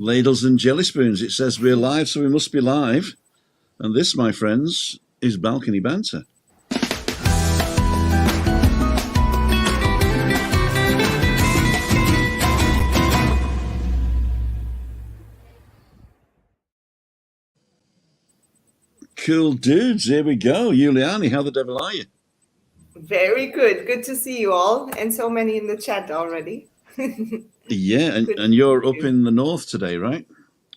Ladles and jelly spoons. It says we're live, so we must be live. And this, my friends, is Balcony Banter. Cool dudes, here we go. Juliane, how the devil are you? Very good. Good to see you all, and so many in the chat already. Yeah, and you're up in the north today, right?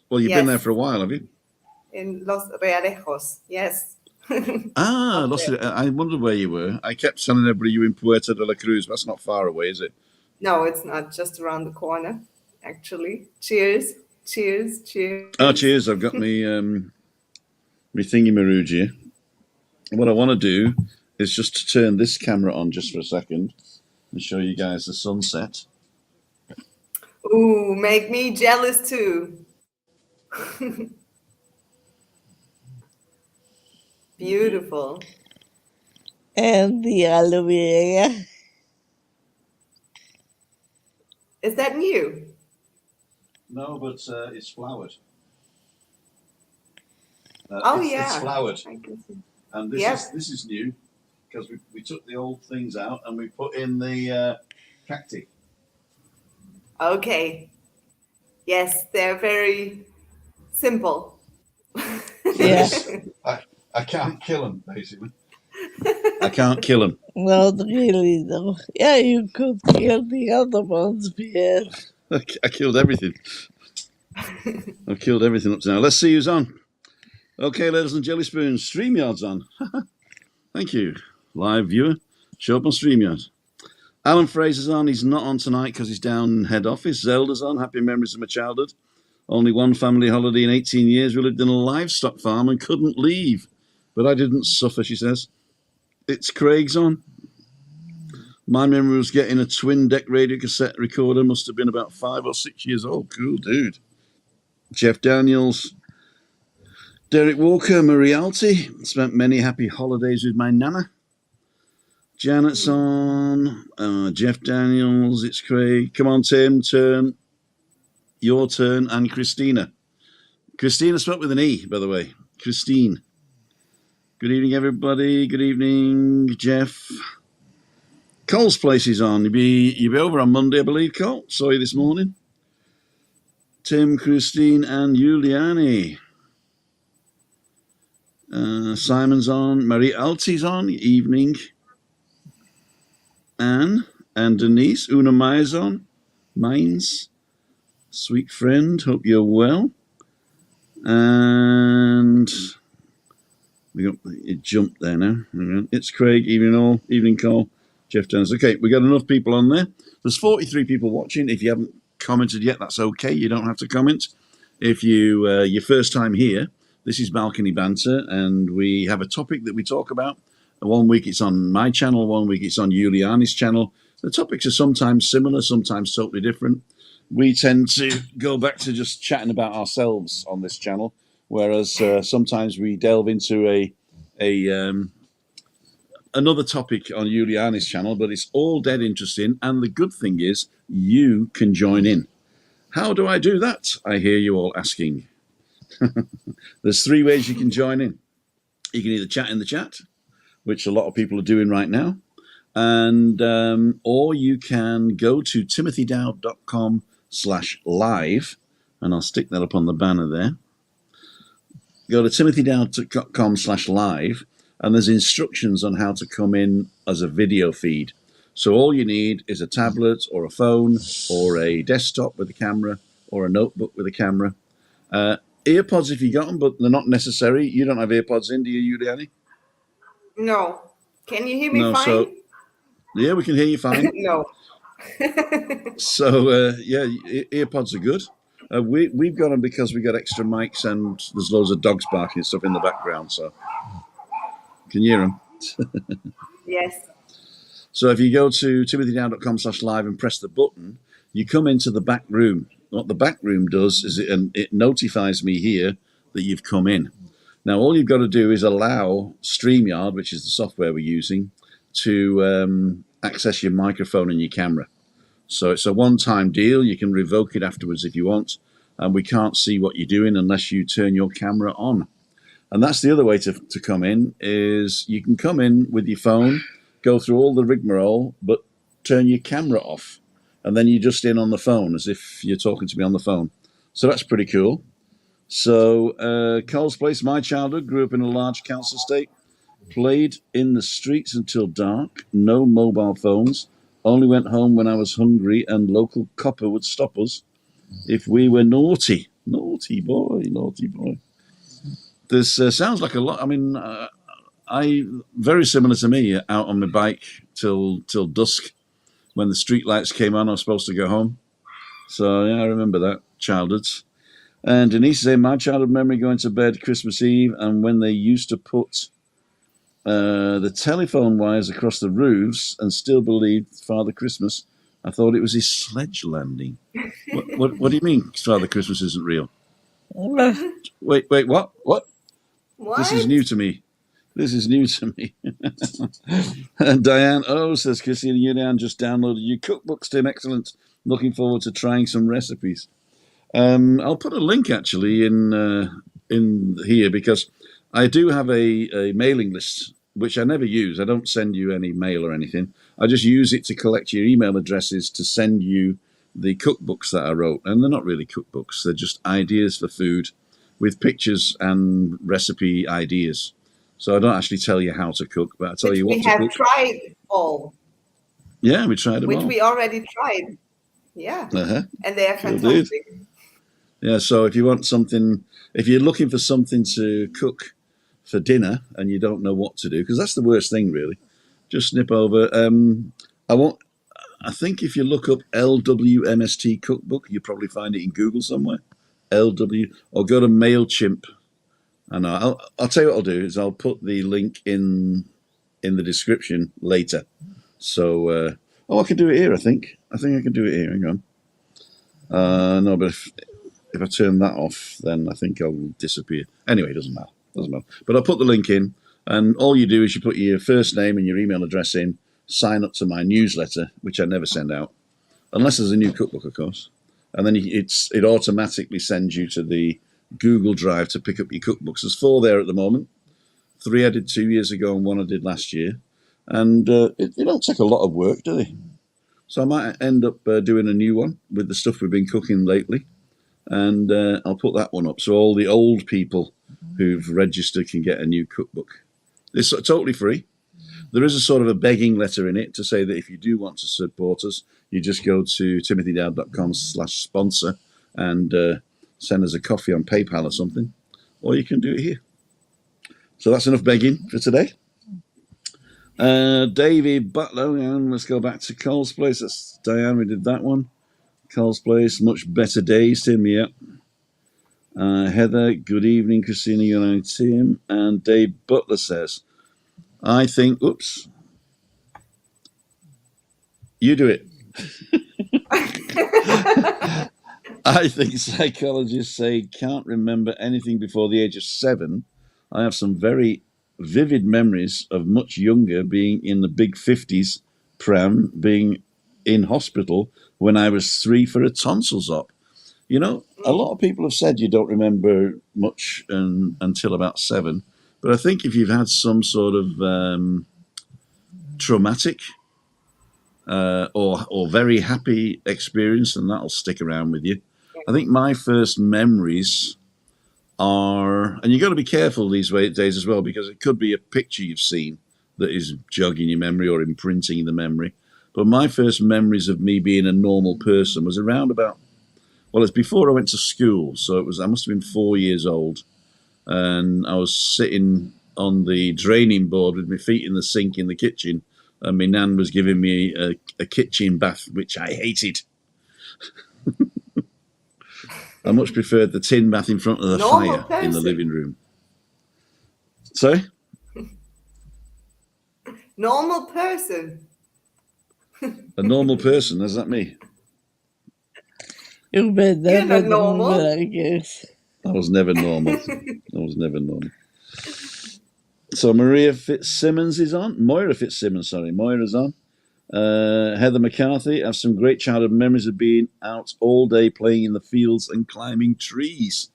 Well, you've been there for a while, have you? In Los Realejos, yes. I wondered where you were. I kept telling everybody you were in Puerto de la Cruz. That's not far away, is it? No, it's not. Just around the corner, actually. Cheers. Cheers. Cheers. Oh, cheers. I've got me thingy-marooge here. What I want to do is just to turn this camera on just for a second and show you guys the sunset. Ooh, make me jealous too. Beautiful. And the aloe vera. Is that new? No, but it's flowered. It's flowered. I can see. And this is new because we took the old things out and we put in the cacti. Okay. Yes, they're very simple. Yes. I can't kill them, basically. I can't kill them. Not really, though. Yeah, you could kill the other ones, Pierre. I killed everything. I've killed everything up to now. Let's see who's on. Okay, ladies and jelly spoons, StreamYard's on. Thank you. Live viewer, show up on StreamYard. Alan Fraser's on. He's not on tonight because he's down head office. Zelda's on. Happy memories of my childhood. Only one family holiday in 18 years. We lived in a livestock farm and couldn't leave. But I didn't suffer, she says. It's Craig's on. My memory was getting a twin deck radio cassette recorder. Must have been about 5 or 6 years old. Cool dude. Jeff Daniels. Derek Walker, Marialty. Spent many happy holidays with my nana. Janet's on. Jeff Daniels. It's Craig. Come on, Tim. Turn. Your turn. And Christina. Christina spelled with an E, by the way. Christine. Good evening, everybody. Good evening, Jeff. Cole's place is on. You'll be over on Monday, I believe, Cole. Saw you this morning. Tim, Christine, and Juliane. Simon's on. Marie Alti's on. Evening. Anne and Denise. Una Maya's on. Mines. Sweet friend. Hope you're well. And it jumped there now. It's Craig. Evening all. Evening Cole. Jeff Daniels. Okay, we got enough people on there. There's 43 people watching. If you haven't commented yet, that's okay. You don't have to comment. If your first time here, this is Balcony Banter, and we have a topic that we talk about. 1 week it's on my channel, 1 week it's on Juliane's channel. The topics are sometimes similar, sometimes totally different. We tend to go back to just chatting about ourselves on this channel, whereas sometimes we delve into another topic on Juliane's channel, but it's all dead interesting. And the good thing is you can join in. How do I do that? I hear you all asking. There's 3 ways you can join in. You can either chat in the chat, which a lot of people are doing right now, and or you can go to timothydowd.com/live, and I'll stick that up on the banner there. Go to timothydowd.com/live, and there's instructions on how to come in as a video feed. So all you need is a tablet or a phone or a desktop with a camera or a notebook with a camera. Earpods if you got them, but they're not necessary. You don't have earpods in, do you, Juliane? No. Can you hear me fine? So, yeah, we can hear you fine. No. So, earpods are good. We've got them because we got extra mics and there's loads of dogs barking and stuff in the background. So, can you hear them? Yes. So if you go to timothydowd.com/live and press the button, you come into the back room. What the back room does is it notifies me here that you've come in. Now, all you've got to do is allow StreamYard, which is the software we're using, to access your microphone and your camera. So it's a one-time deal. You can revoke it afterwards if you want. and we can't see what you're doing unless you turn your camera on. And that's the other way to come in, is you can come in with your phone, go through all the rigmarole, but turn your camera off. And then you're just in on the phone as if you're talking to me on the phone. So that's pretty cool. So Coles Place, my childhood, grew up in a large council estate, played in the streets until dark, no mobile phones, only went home when I was hungry, and local copper would stop us if we were naughty. Naughty boy, naughty boy. This sounds like a lot. I mean, I very similar to me, out on my bike till dusk. When the street lights came on, I was supposed to go home. So, yeah, I remember that, childhood. And Denise said, my childhood memory going to bed Christmas Eve, and when they used to put the telephone wires across the roofs and still believed Father Christmas, I thought it was his sledge landing. What do you mean Father Christmas isn't real? Wait, what? What? This is new to me. And Diane says, Christine and Juliane just downloaded your cookbooks, Tim. Excellent. Looking forward to trying some recipes. I'll put a link actually in here, because I do have a mailing list, which I never use. I don't send you any mail or anything. I just use it to collect your email addresses to send you the cookbooks that I wrote. And they're not really cookbooks. They're just ideas for food with pictures and recipe ideas. So I don't actually tell you how to cook, but I tell you what to cook. We have tried all. Yeah, we tried them all. Which we already tried. Yeah. And they are fantastic. Yeah, so if you want something, if you're looking for something to cook for dinner and you don't know what to do, because that's the worst thing, really, just snip over. I think if you look up LWMST cookbook, you'll probably find it in Google somewhere. LW, or go to MailChimp. And I'll tell you what I'll do is I'll put the link in the description later. So, I can do it here, I think. I can do it here. Hang on. No, but if I turn that off, then I think I'll disappear. Anyway, it doesn't matter. But I'll put the link in, and all you do is you put your first name and your email address in, sign up to my newsletter, which I never send out, unless there's a new cookbook, of course. And then it automatically sends you to the Google Drive to pick up your cookbooks. There's 4 there at the moment. 3 I did 2 years ago and 1 I did last year. And they don't take a lot of work, do they? So I might end up doing a new one with the stuff we've been cooking lately. And I'll put that one up. So all the old people who've registered can get a new cookbook. It's totally free. There is a sort of a begging letter in it to say that if you do want to support us, you just go to timothydowd.com/sponsor and send us a coffee on PayPal or something, or you can do it here. So that's enough begging for today. David Butler, and let's go back to Coles Place. That's Diane, we did that one. Coles Place, much better days, Tim, yeah. Heather, good evening, Christina, you and I, Tim. And Dave Butler says, I think, oops, you do it. I think psychologists say can't remember anything before the age of 7. I have some very vivid memories of much younger, being in the big 50s pram, being in hospital when I was 3 for a tonsils op. You know, a lot of people have said you don't remember much until about 7. But I think if you've had some sort of traumatic or very happy experience, then that'll stick around with you. I think my first memories are, and you've got to be careful these days as well, because it could be a picture you've seen that is jogging your memory or imprinting the memory. But my first memories of me being a normal person was around about, well, it's before I went to school. So I must have been 4 years old. And I was sitting on the draining board with my feet in the sink in the kitchen. And my nan was giving me a kitchen bath, which I hated. I much preferred the tin bath in front of the fire in the living room. Sorry? Normal person. A normal person, is that me? You're not normal. I guess. I was never normal. So Maria Fitzsimmons is on. Moira Fitzsimmons, sorry. Moira's on. Heather McCarthy, I have some great childhood memories of being out all day playing in the fields and climbing trees.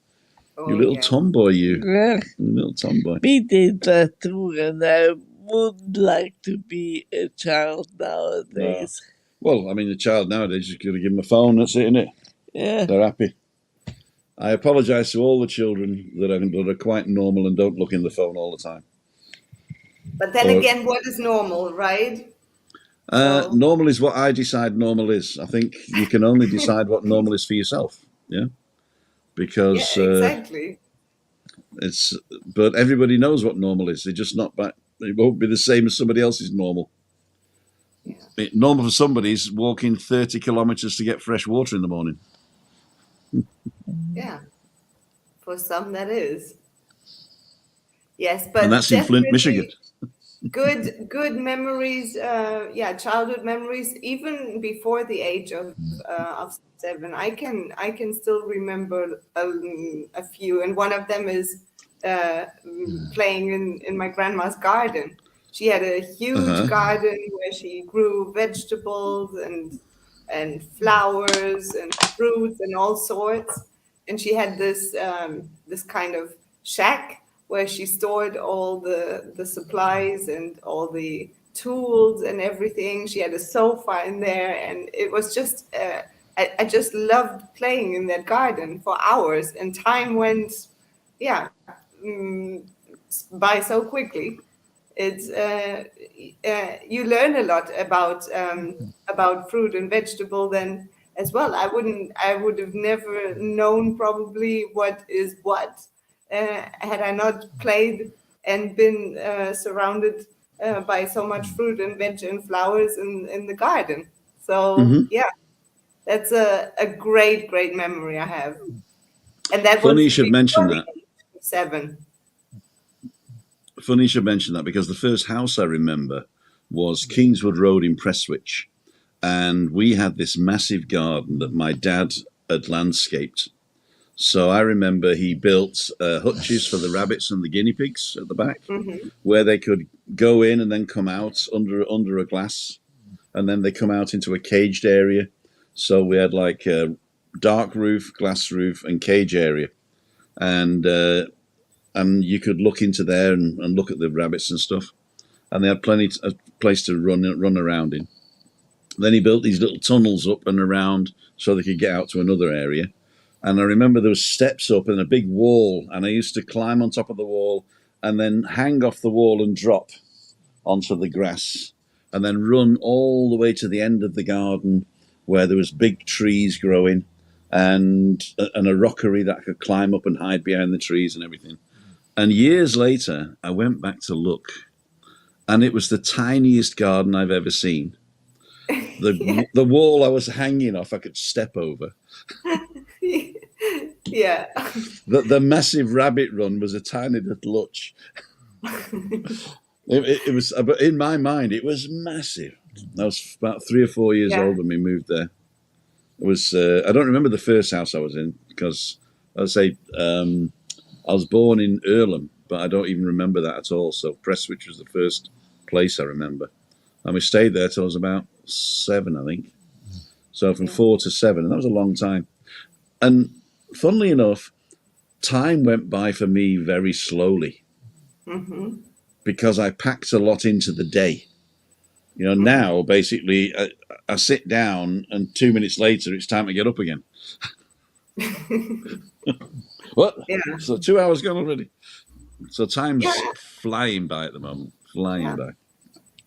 You Oh, little yeah. tomboy, you. Yeah, You little tomboy. we did that too, and I would like to be a child nowadays. Well, I mean, the child nowadays, you got to give them a phone, that's it, innit? Yeah, They're happy. I apologise to all the children that are quite normal and don't look in the phone all the time. But then Or- again, what is normal, right? So- Normal is what I decide normal is. I think you can only decide what normal is for yourself. Yeah, because Yeah, exactly. but everybody knows what normal is. They're just not back. It won't be the same as somebody else's normal. Yeah. Normal for somebody is walking 30 kilometers to get fresh water in the morning. Yeah. For some, that is. Yes, but And that's in Flint, definitely Michigan. good memories. Yeah, childhood memories. Even before the age of 7, I can still remember a few, and one of them is playing in my grandma's garden. She had a huge garden where she grew vegetables and flowers and fruits and all sorts. And she had this kind of shack where she stored all the supplies and all the tools and everything. She had a sofa in there, and it was just I just loved playing in that garden for hours, and time went, yeah, by so quickly. It's you learn a lot about fruit and vegetable then as well. I would have never known probably what is what had I not played and been surrounded by so much fruit and veg and flowers in the garden. So yeah, that's a great memory I have. And that Funny was you should mention before that. the age of 7. Funny you should mention that because the first house I remember was Kingswood Road in Prestwich. And we had this massive garden that my dad had landscaped. So I remember he built hutches for the rabbits and the guinea pigs at the back, where they could go in and then come out under a glass, and then they come out into a caged area. So we had like a dark roof, glass roof, and cage area, and you could look into there and look at the rabbits and stuff, and they had plenty of place to run around in. Then he built these little tunnels up and around so they could get out to another area. And I remember there was steps up and a big wall, and I used to climb on top of the wall and then hang off the wall and drop onto the grass, and then run all the way to the end of the garden where there was big trees growing and a rockery that I could climb up and hide behind the trees and everything. And years later, I went back to look, and it was the tiniest garden I've ever seen. The wall I was hanging off, I could step over. Yeah. The massive rabbit run was a tiny little hutch. It was, but in my mind, it was massive. I was about 3 or 4 years old when we moved there. It was. I don't remember the first house I was in because I was born in Earlham, but I don't even remember that at all. So Prestwich was the first place I remember, and we stayed there till I was about 7, I think. So from 4 to 7, and that was a long time. And funnily enough, time went by for me very slowly because I packed a lot into the day. You know, now basically I sit down and 2 minutes later it's time to get up again. What? Yeah. So 2 hours gone already. So time's flying by at the moment, flying by.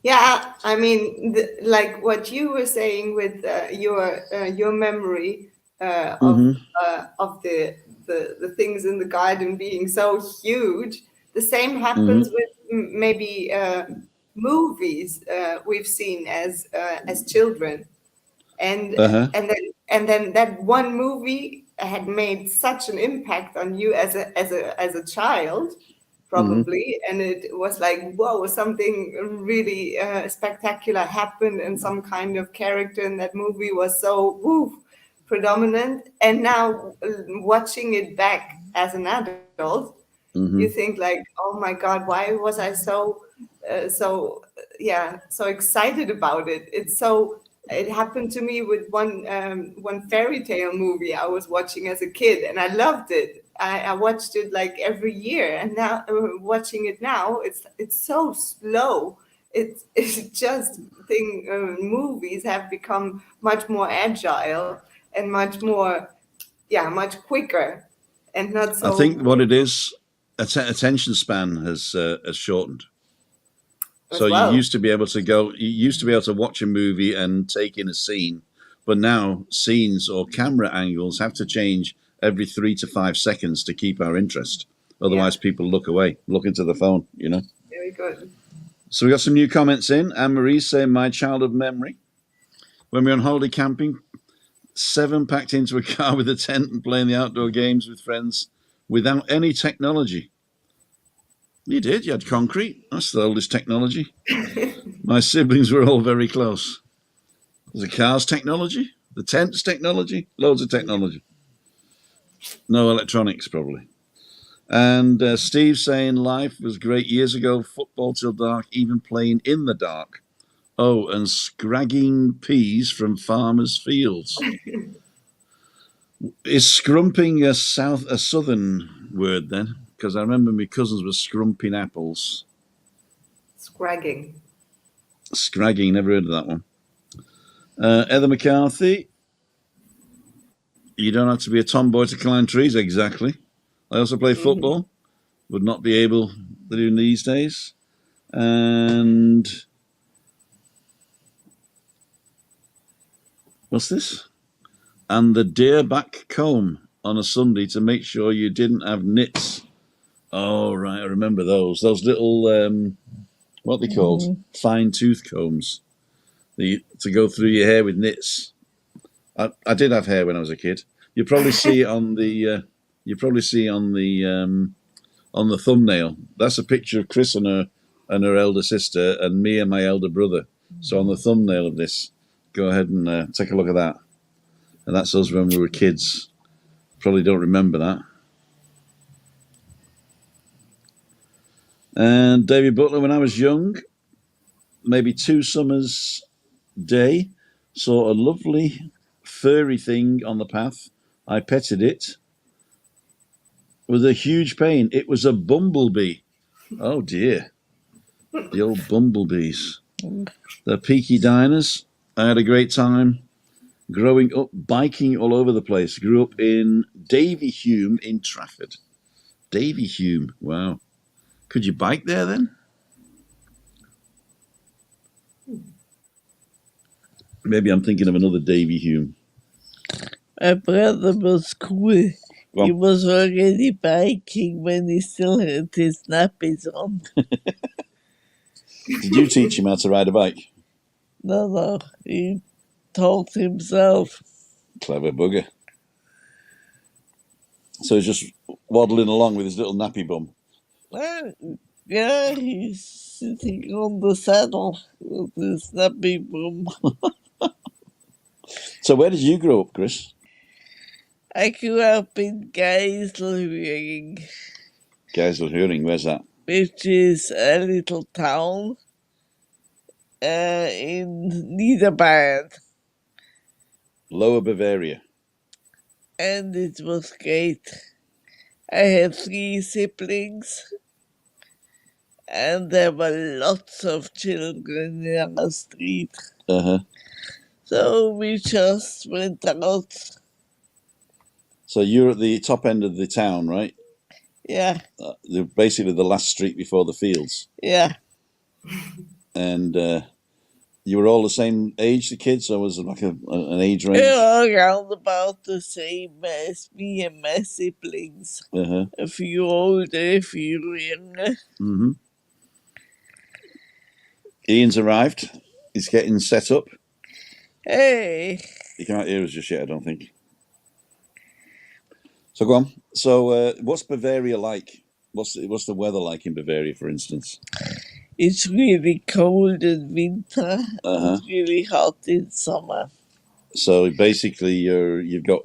Yeah, I mean, like what you were saying with your memory of the things in the garden being so huge. The same happens with maybe movies we've seen as children, and then that one movie had made such an impact on you as a child, probably, and it was like, whoa, something really spectacular happened, and some kind of character in that movie was so predominant. And now watching it back as an adult, you think like, oh my god, why was I so so excited about it. It happened to me with one fairy tale movie I was watching as a kid, and I loved it. I watched it like every year, and now watching it now, it's so slow. It's just movies have become much more agile and much quicker, and not I so. think what it is, attention span has shortened. So well. you used to be able to watch a movie and take in a scene, but now scenes or camera angles have to change every 3 to 5 seconds to keep our interest. Otherwise, people look away, look into the phone, you know. Very good. So we got some new comments in. Anne-Marie saying, my childhood memory. When we were on holiday camping, 7 packed into a car with a tent and playing the outdoor games with friends without any technology. You did. You had concrete. That's the oldest technology. My siblings were all very close. The car's technology, the tent's technology, loads of technology. No electronics, probably. And Steve saying life was great years ago, football till dark, even playing in the dark. Oh, and scragging peas from farmers' fields. Is scrumping a southern word then? Because I remember my cousins were scrumping apples. Scragging. Scragging, never heard of that one. Heather McCarthy, you don't have to be a tomboy to climb trees, exactly. I also play football, would not be able to do these days. And what's this? And the deerback comb on a Sunday to make sure you didn't have nits. Oh, right, I remember those. Those little, what are they called? Fine tooth combs. To go through your hair with nits. I did have hair when I was a kid. You probably see on the on the thumbnail. That's a picture of Chris and her elder sister, and me and my elder brother. So on the thumbnail of this, go ahead and take a look at that. And that's us when we were kids. Probably don't remember that. And David Butler, when I was young, maybe 2 summers day, saw a lovely furry thing on the path. I petted it with a huge pain. It was a bumblebee. Oh dear. The old bumblebees. They're peaky diners. I had a great time growing up, biking all over the place. Grew up in Davyhulme in Trafford. Davyhulme, wow. Could you bike there then? Maybe I'm thinking of another Davyhulme. My brother was cool. He was already biking when he still had his nappies on. Did you teach him how to ride a bike? No, he taught himself. Clever bugger. So he's just waddling along with his little nappy bum. Yeah, he's sitting on the saddle with his nappy bum. So where did you grow up, Chris? I grew up in Geiselhöring. Geiselhöring, where's that? Which is a little town in Niederbayern. Lower Bavaria. And it was great. I had 3 siblings, and there were lots of children in our street. So we just went out. So you're at the top end of the town, right? Yeah. Basically the last street before the fields. Yeah. And you were all the same age, the kids? So was it like an age range? We were around about the same as me and my siblings. A few older, a few younger. Ian's arrived. He's getting set up. Hey. He can't hear us just yet, I don't think. So go on. So what's Bavaria like? What's the weather like in Bavaria, for instance? It's really cold in winter. It's really hot in summer. So basically, you've got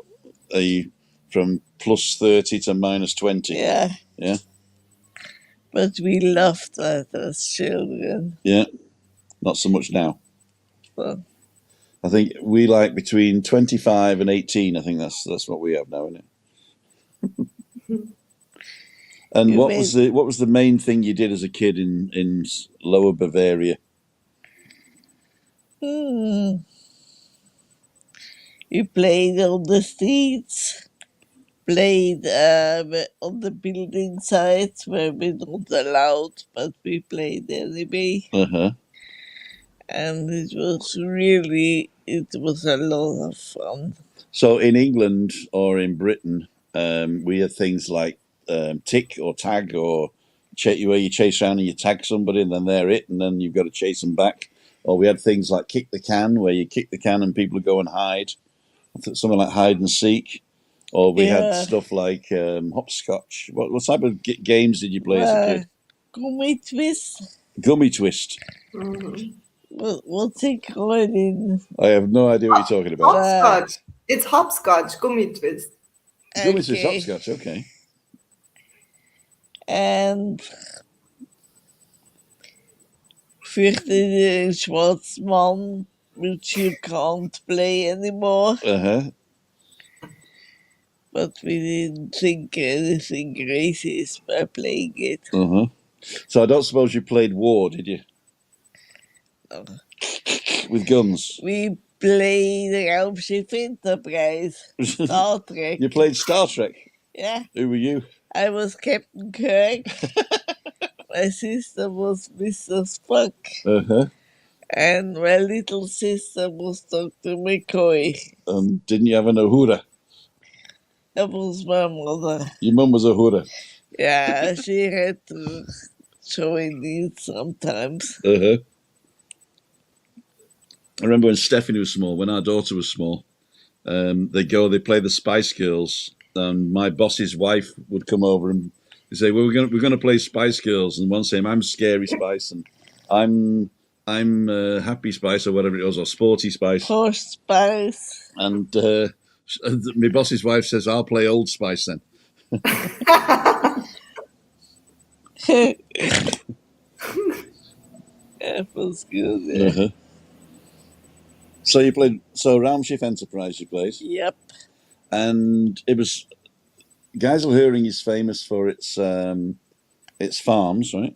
from plus 30 to minus 20. Yeah. Yeah. But we loved that as children. Yeah, not so much now. So, I think we like between 25 and 18. I think that's what we have now, isn't it? And You what was the main thing you did as a kid in Lower Bavaria? we played on the streets, played on the building sites where we're not allowed, but we played anyway. Uh-huh. And it was a lot of fun. So in England or in Britain, we had things like tick or tag or where you chase around and you tag somebody and then they're it, and then you've got to chase them back. Or we had things like kick the can, where you kick the can and people go and hide, something like hide and seek. Or we had stuff like hopscotch. What type of games did you play as a kid? Gummy twist. Gummy twist. Mhm. What's it called in? I have no idea what you're talking about. Hopscotch. It's hopscotch, gummy twist. Gummy twist, hopscotch. Okay. And Fürchte Schwarzmann, which you can't play anymore. Uh-huh. But we didn't think anything racist by playing it. Uh-huh. So I don't suppose you played war, did you? No. With guns? We played Raumschiff Enterprise, Star Trek. You played Star Trek? Yeah. Who were you? I was Captain Kirk. My sister was Mr. Spock. Uh-huh. And my little sister was Dr. McCoy. Didn't you have an Uhura? That was my mother. Your mum was a Uhura? Yeah, she had to join it sometimes. Uh-huh. I remember when Stephanie was small, when our daughter was small, they play the Spice Girls, and my boss's wife would come over and say, "Well, we're going to play Spice Girls," and one saying, "I'm Scary Spice," and I'm Happy Spice or whatever it was, or Sporty Spice. Posh Spice. And my boss's wife says, "I'll play Old Spice then." That was good. Yeah. Uh-huh. So you played Raumschiff Enterprise. You played. Yep. And it was Geiselhering is famous for its farms, right?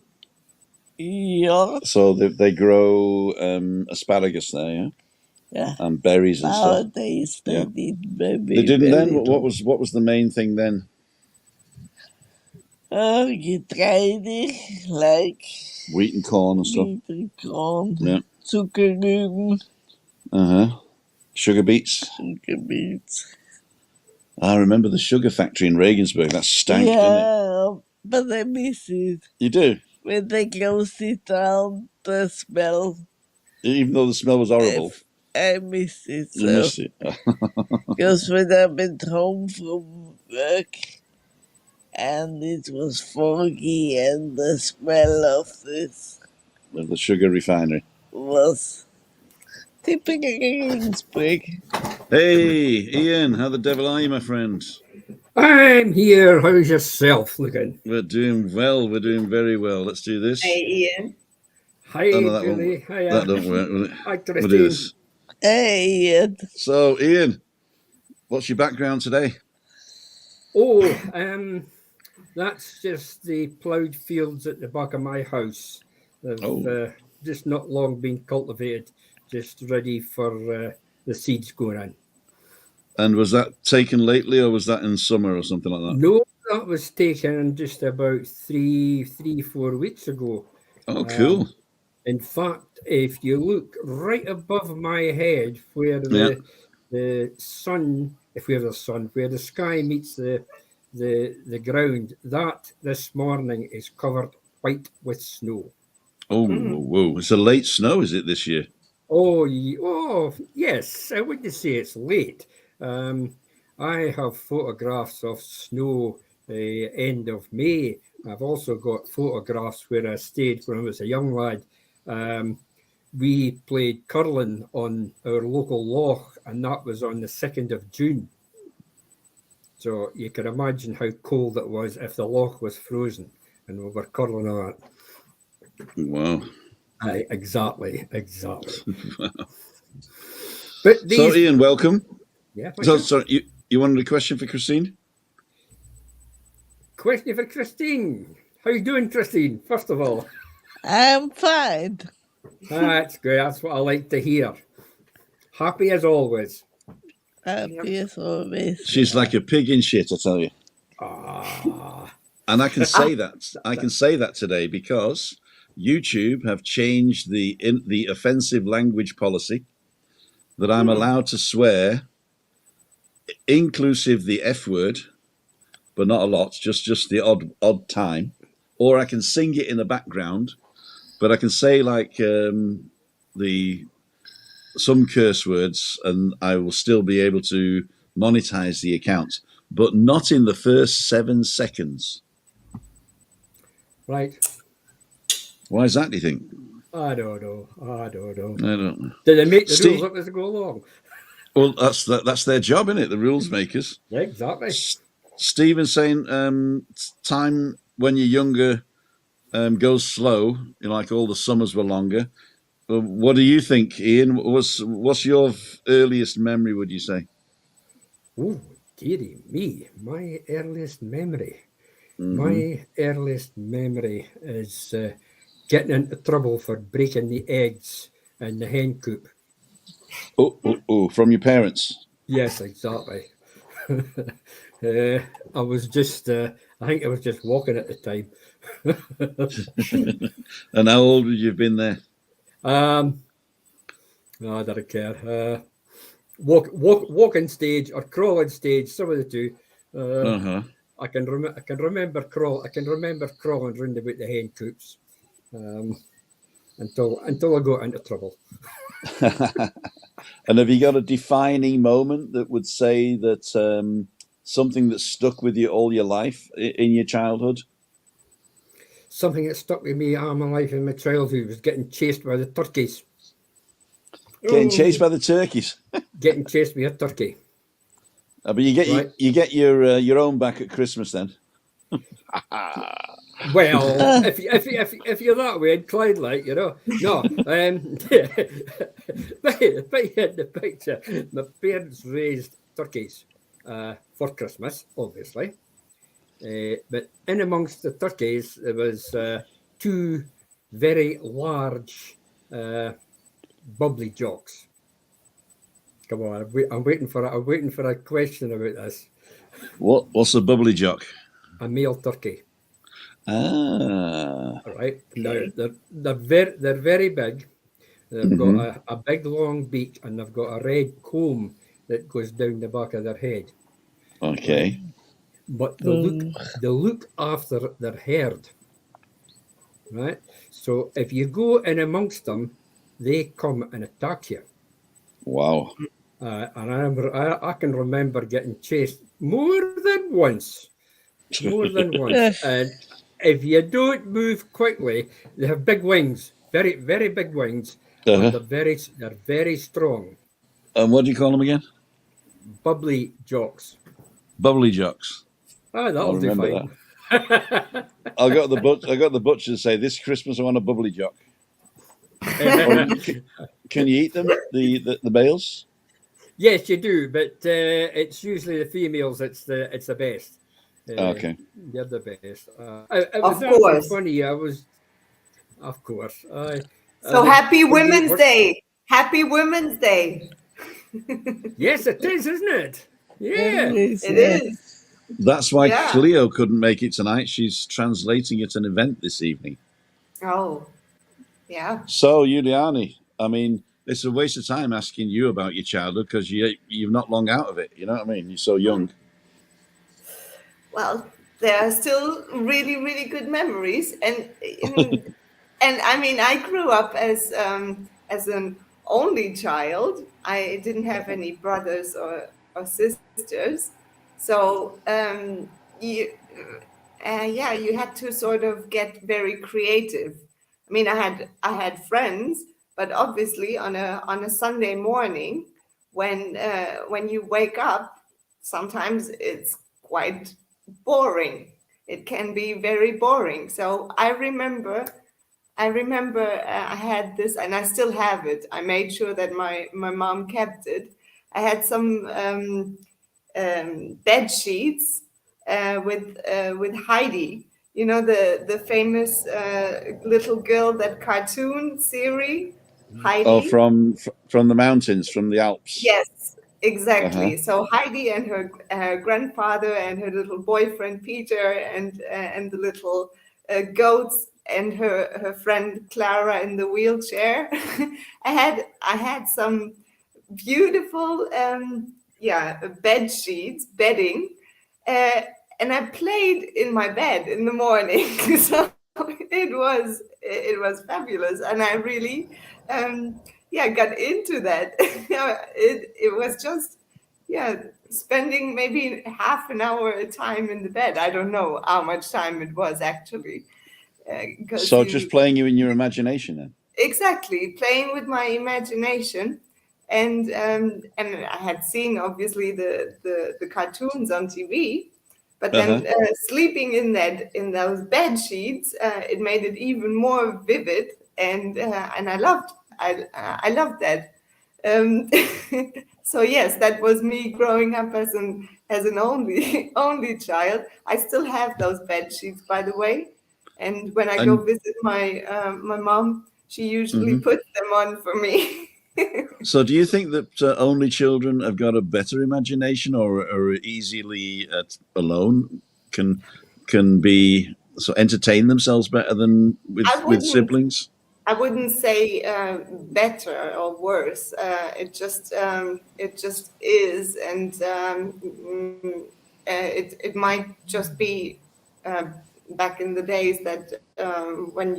Yeah. So they grow asparagus there, yeah. Yeah. And berries and stuff. Nowadays they did maybe. They didn't then. What was the main thing then? Getreide, like Wheat and corn and stuff. wheat and corn. Yeah. Zuckerrüben. Sugar beets. Sugar beets. I remember the sugar factory in Regensburg. That stank, didn't it? Yeah, but I miss it. You do? When they closed it down, the smell. Even though the smell was horrible. I missed it. You missed it. Because when I went home from work and it was foggy and the smell of this Of the sugar refinery. was typical Regensburg. Hey, Ian, how the devil are you, my friend? I'm here. How's yourself looking? We're doing well. We're doing very well. Let's do this. Hey, Ian. Hi, Oh, no, Julie. Hiya. That don't work, will it? Hi, We'll do this. Hey, Ian. So, Ian, what's your background today? Oh, that's just the ploughed fields at the back of my house. They've just not long been cultivated, just ready for the seeds going in. And was that taken lately, or was that in summer or something like that? No, that was taken just about 4 weeks ago. Oh, cool. In fact, if you look right above my head where the sun, where the sky meets the ground, that this morning is covered white with snow. Oh, whoa. It's a late snow, is it, this year? Oh, yes. I wouldn't say it's late. I have photographs of snow end of May. I've also got photographs where I stayed when I was a young lad. We played curling on our local loch, and that was on the 2nd of June. So you can imagine how cold it was if the loch was frozen. and we were curling on. Wow. Aye, exactly. But So, these, Ian, welcome. yeah. So, sorry, you wanted a question for Christine? Question for Christine. How you doing, Christine? First of all, I'm fine. that's good. That's what I like to hear. Happy as always. Happy as always. She's like a pig in shit, I tell you. Ah, And I can say that. I can say that today because YouTube have changed the offensive language policy that I'm allowed to swear, inclusive the F word, but not a lot, just the odd time. Or I can sing it in the background, but I can say like some curse words, and I will still be able to monetize the account, but not in the first 7 seconds. right. Why is that, do you think? I don't know. I don't know. Did they make the Steve- rules up as they go along? Well, that's their job, isn't it? The rules makers. Yeah, exactly. Stephen's saying time when you're younger goes slow. You know, like all the summers were longer. What do you think, Ian? What's your earliest memory, would you say? Oh, dearie me. My earliest memory. Mm-hmm. My earliest memory is getting into trouble for breaking the eggs in the hen coop. Oh, from your parents. Yes, exactly. I was just, I think I was just walking at the time. And how old would you have been there? No, I don't care. Walking stage or crawling stage, some of the two. I can remember crawling round about the hen coops until I got into trouble. And have you got a defining moment that would say that something that stuck with you all your life in your childhood? Something that stuck with me all my life in my childhood was getting chased by the turkeys. Getting chased by the turkeys. Getting chased by a turkey. But you get your own back at Christmas then. Well, if you're that way inclined, like, you know, no. But in the picture, my parents raised turkeys for Christmas, obviously. But in amongst the turkeys, there was 2 very large bubbly jocks. Come on, I'm waiting for a question about this. What's a bubbly jock? A male turkey. Ah. All right. Now they're very big. They've got a big long beak, and they've got a red comb that goes down the back of their head. Okay. But they look after their herd. Right. So if you go in amongst them, they come and attack you. Wow. And I can remember getting chased more than once. And if you don't move quickly, they have big wings, very, very big wings, and they're very strong. And what do you call them again? Bubbly jocks. Bubbly jocks. That'll do fine. That. I got the butcher to say this Christmas I want a bubbly jock. Can you eat them? The males? Yes, you do, but it's usually the females. It's the best. Okay. They're the best. Of course. Funny. Of course. So happy Women's Day. Happy Women's Day. Yes, it is, isn't it? Yeah. It is. That's why Cleo couldn't make it tonight. She's translating at an event this evening. Oh, yeah. So, Juliane, I mean, it's a waste of time asking you about your childhood because you're not long out of it. You know what I mean? You're so young. Well, there are still really, really good memories, and I mean, I grew up as an only child. I didn't have any brothers or sisters, so you had to sort of get very creative. I mean, I had friends, but obviously on a Sunday morning, when you wake up, sometimes it's quite boring. it can be very boring. So I remember I had this, and I still have it. I made sure that my mom kept it. I had some bed sheets with Heidi. You know, the famous little girl, that cartoon series, Oh, Heidi. from the mountains, from the Alps. Yes, Uh-huh. exactly. So Heidi and her grandfather and her little boyfriend Peter and the little goats and her friend Clara in the wheelchair. I had some beautiful bed sheets, bedding, uh, and I played in my bed in the morning. So it was fabulous, and I really got into that. It was just spending maybe half an hour time in the bed. I don't know how much time it was actually, because So just playing you in your imagination then. exactly, playing with my imagination. And I had seen obviously the cartoons on TV, but then sleeping in those bed sheets, it made it even more vivid, and I loved that. Um, so yes, that was me growing up as an only child. I still have those bed sheets, by the way, and when I go And visit my mom, she usually mhm. puts them on for me. So do you think that only children have got a better imagination, or are easily alone, can be so entertain themselves better than I with wouldn't siblings? I wouldn't say better or worse. It just is, and it might just be uh, back in the days that when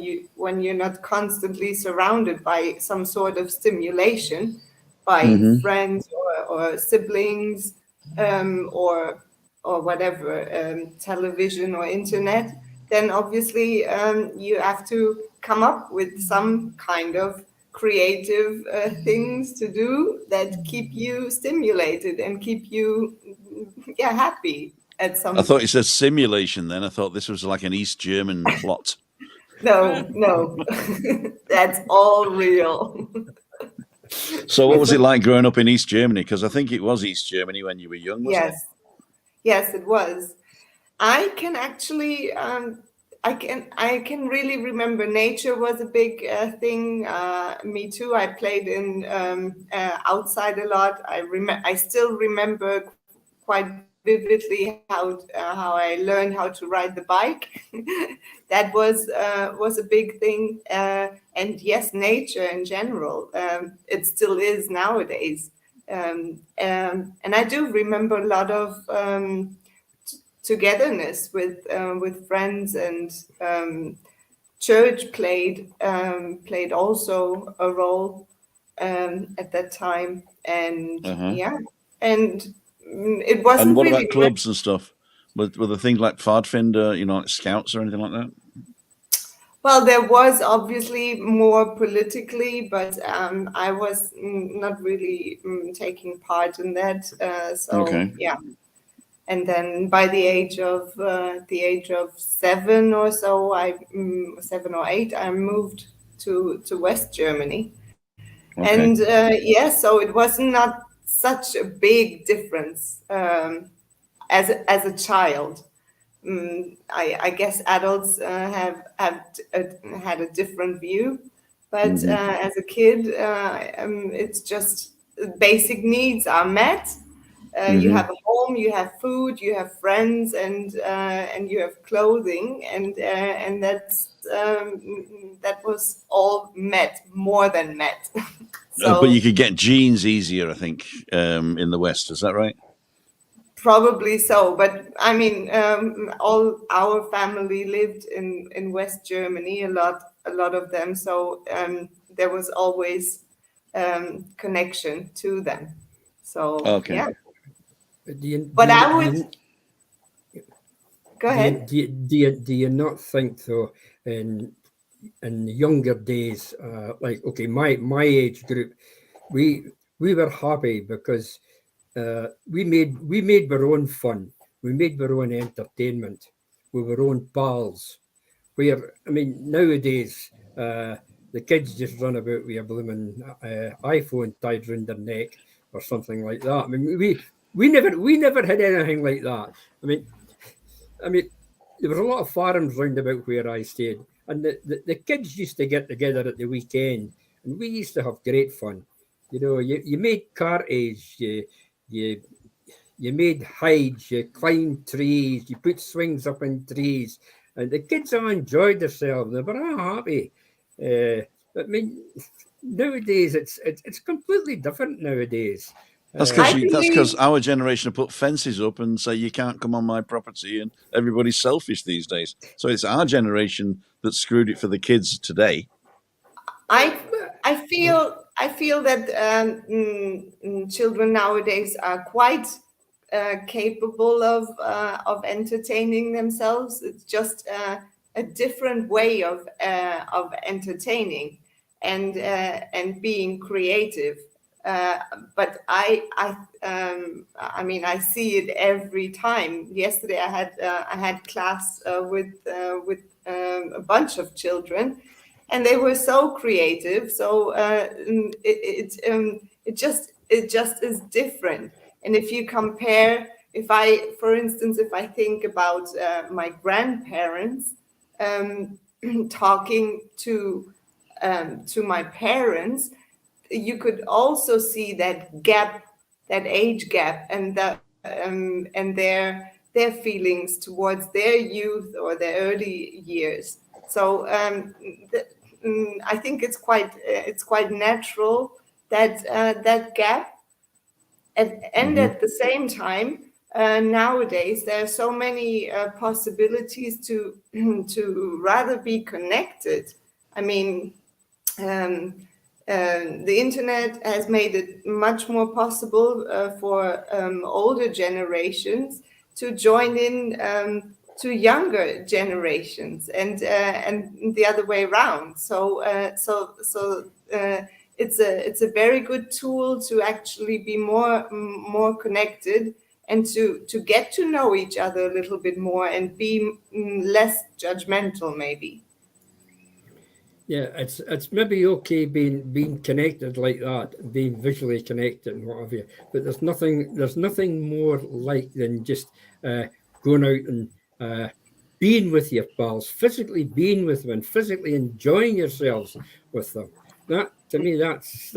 you're not constantly surrounded by some sort of stimulation, by Mm-hmm. friends or siblings, or whatever, television or internet, then obviously you have to come up with some kind of creative things to do that keep you stimulated and keep you happy at I some. thought you said simulation then. I thought this was like an East German plot. No. That's all real. So what With was it some, like growing up in East Germany? Because I think it was East Germany when you were young, wasn't it? yes, it was. I can actually I can really remember nature was a big thing. Me too. I played in outside a lot. I still remember quite vividly how I learned how to ride the bike. That was a big thing. And yes, nature in general. It still is nowadays. And I do remember a lot of togetherness with friends, and church played also a role at that time, and Uh-huh. and it And wasn't what really about clubs and stuff? Were there things like Pfadfinder, like scouts or anything like that? well, there was obviously more politically, but I was not really taking part in that, so Okay. yeah. And then by the age of 7 or so, 7 or 8, I moved to West Germany, Okay. and so it was not such a big difference as a child. I guess adults had a different view, but Mm-hmm. as a kid, it's just basic needs are met. You Mm-hmm. have a home, you have food, you have friends, and you have clothing, and that was all met, more than met. But you So could get genes easier, I think, in the West. Is that right? probably so, but I mean, all our family lived in West Germany, a lot of them. So there was always connection to them. So Okay. yeah, Do you, do but you, I do would you, go do you, ahead. do you not think though in younger days, like okay, my age group, we we were happy because we made our own fun, we made our own entertainment. with our own pals. Where, I mean, nowadays, the kids just run about with a blooming iPhone tied round their neck or something like that. I mean, we never had anything like that. I mean, there was a lot of farms round about where I stayed, and the kids used to get together at the weekend, and we used to have great fun. You know, you made carties, you you made hides, you climbed trees, you put swings up in trees, and the kids all enjoyed themselves. They were all happy. I mean, nowadays it's completely different nowadays. That's I because believe our generation have put fences up and say you can't come on my property, and everybody's selfish these days. So it's our generation that screwed it for the kids today. I feel that children nowadays are quite capable of entertaining themselves. It's just a different way of entertaining and being creative. But I mean, I see it every time. Yesterday, I had class with a bunch of children, and they were so creative. So it just is different. And if you compare, for instance, if I think about my grandparents talking to my parents, you could also see that gap, that age gap, and their feelings towards their youth or their early years. So I think it's quite natural that that gap, and at the same time, nowadays there are so many possibilities to rather be connected. I mean. The internet has made it much more possible for older generations to join in to younger generations, and the other way around. So it's a very good tool to actually be more connected and to get to know each other a little bit more and be less judgmental, maybe. Yeah, it's maybe okay being connected like that, being visually connected and what have you. But there's nothing more like than just going out and being with your pals, physically being with them, and physically enjoying yourselves with them. That to me, that's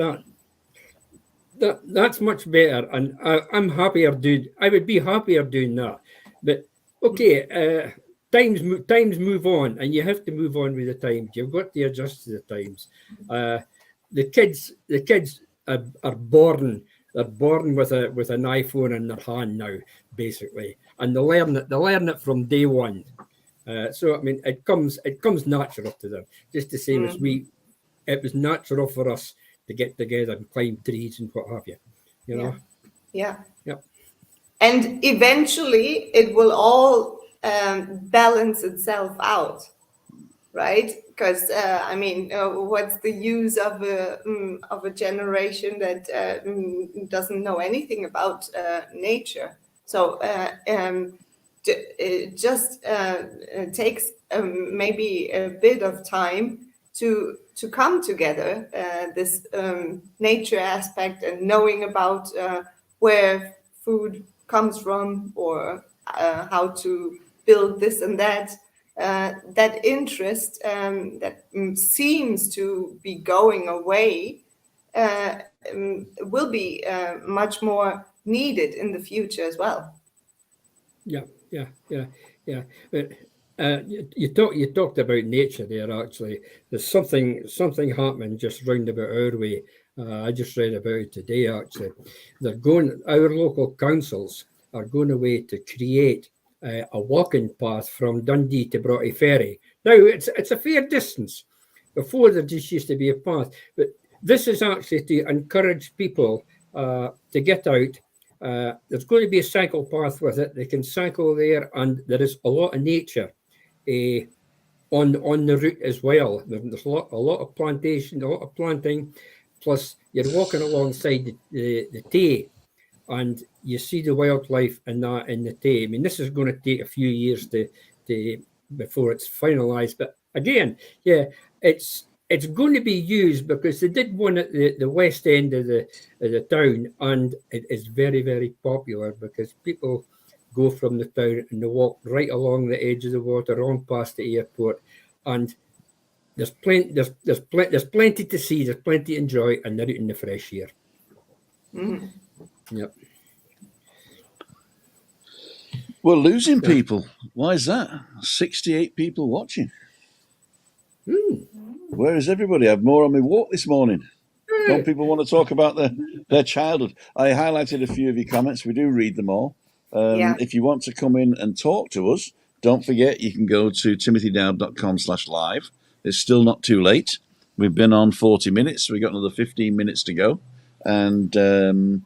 much better, and I'm happier doing. I would be happier doing that. But okay. Times move on, and you have to move on with the times. You've got to adjust to the times. The kids are born. They're born with an iPhone in their hand now, basically, and they learn it from day one. So I mean, it comes natural to them, just the same as we. It was natural for us to get together and climb trees and what have you. You know. Yeah. Yep. And eventually, it will all balance itself out, right? Because I mean, what's the use of a generation that doesn't know anything about nature? So it just takes maybe a bit of time to come together. This nature aspect and knowing about where food comes from, or how to build this and that. That interest that seems to be going away will be much more needed in the future as well. Yeah. But you talked about nature there. Actually, there's something happening just round about our way. I just read about it today. Actually, our local councils are going away to create a walking path from Dundee to Broughty Ferry. Now it's a fair distance. Before there just used to be a path, but this is actually to encourage people to get out. There's going to be a cycle path with it. They can cycle there, and there is a lot of nature on the route as well. There's a lot of plantation, a lot of planting. Plus, you're walking alongside the Tay, and you see the wildlife in the Tay. I mean, this is going to take a few years to before it's finalised. But again, yeah, it's going to be used because they did one at the west end of the town, and it is very, very popular because people go from the town and they walk right along the edge of the water, on past the airport, and there's plenty to see, there's plenty to enjoy, and they're out in the fresh air. Mhm. Yep. We're losing people. Why is that? 68 people watching. Where is everybody? I have more on my walk this morning. Don't people want to talk about their childhood? I highlighted a few of your comments. We do read them all. Yeah. If you want to come in and talk to us, don't forget you can go to timothydowd.com/live. It's still not too late. We've been on 40 minutes. We've got another 15 minutes to go. And come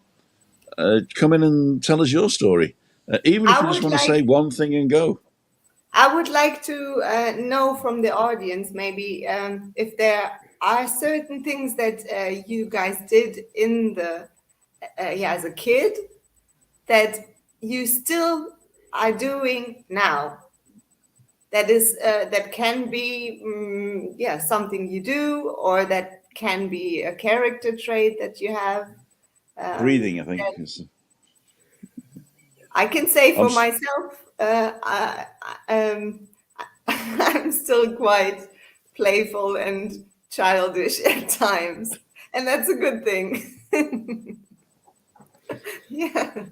in and tell us your story. Even if you just want to say one thing and go. I would like to know from the audience maybe if there are certain things that you guys did in the as a kid that you still are doing now. That is that can be something you do, or that can be a character trait that you have. Breathing, I think. I can say for myself, I'm still quite playful and childish at times, and that's a good thing. Yeah.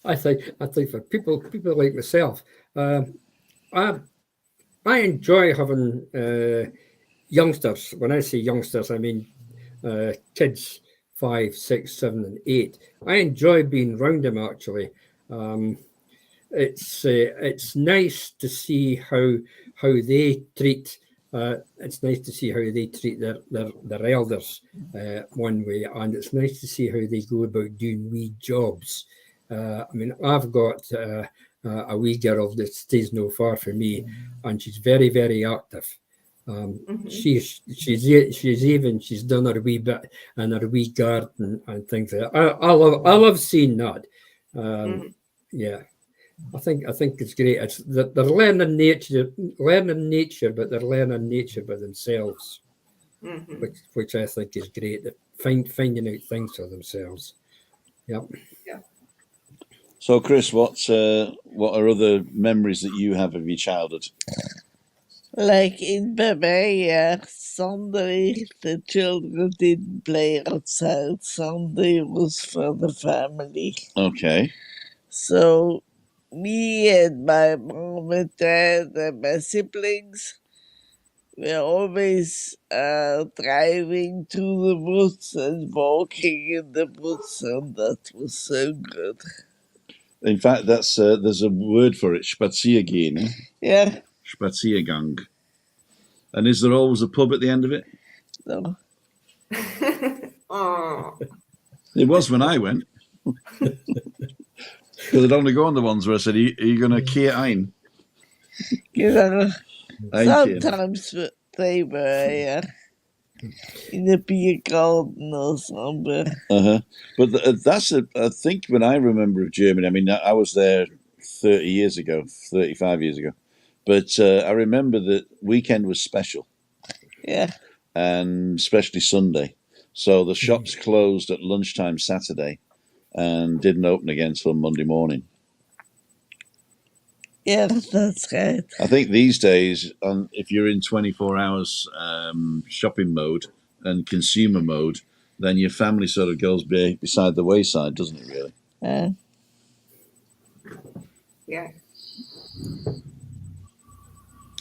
I think for people like myself, I enjoy having youngsters. When I say youngsters, I mean kids 5, 6, 7, and 8. I enjoy being around them. Actually, it's nice to see how they treat. It's nice to see how they treat their elders one way, and it's nice to see how they go about doing wee jobs. I mean, I've got a wee girl that stays no far from me, and she's very, very active. She's done her wee bit in her wee garden and things like that. I love seeing that. Yeah, I think it's great. It's they're learning nature, but they're learning nature by themselves, which I think is great. That finding out things for themselves. Yep. Yeah. So, Chris, what are other memories that you have of your childhood? Like in Bavaria, Sunday the children didn't play outside. Sunday was for the family. Okay. So me and my mom and dad and my siblings were always driving to the woods and walking in the woods, and that was so good. In fact, that's there's a word for it, spaziergehen. Yeah. Spaziergang. And is there always a pub at the end of it? No. Oh. It was when I went. Because I'd only go on the ones where I said, are you going to keer ein? You know, sometimes they were in a beer garden or somewhere. But that's, I think when I remember of Germany, I mean, I was there 35 years ago. But I remember that weekend was special. Yeah. And especially Sunday. So the shops closed at lunchtime Saturday and didn't open again until Monday morning. Yeah, that's right. I think these days, if you're in 24 hours shopping mode and consumer mode, then your family sort of goes beside the wayside, doesn't it, really? Yeah.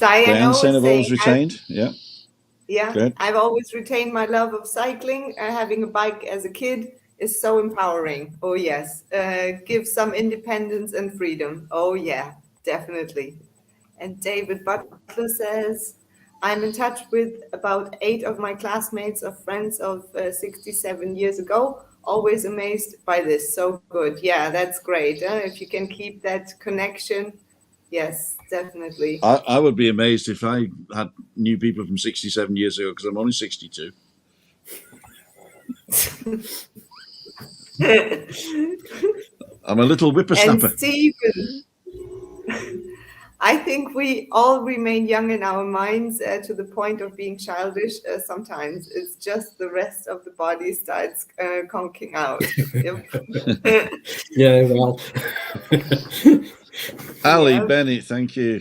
Diane saying I've always retained. Yeah. Yeah, I've always retained my love of cycling. Having a bike as a kid is so empowering. Oh, yes. Gives some independence and freedom. Oh, yeah, definitely. And David Butler says, I'm in touch with about 8 of my classmates of friends of 67 years ago. Always amazed by this. So good. Yeah, that's great. If you can keep that connection. Yes, definitely. I would be amazed if I had new people from 67 years ago, because I'm only 62. I'm a little whippersnapper. And Stephen, I think we all remain young in our minds to the point of being childish. Sometimes it's just the rest of the body starts conking out. Yep. Yeah, well, Ali Yeah. Bennett, thank you.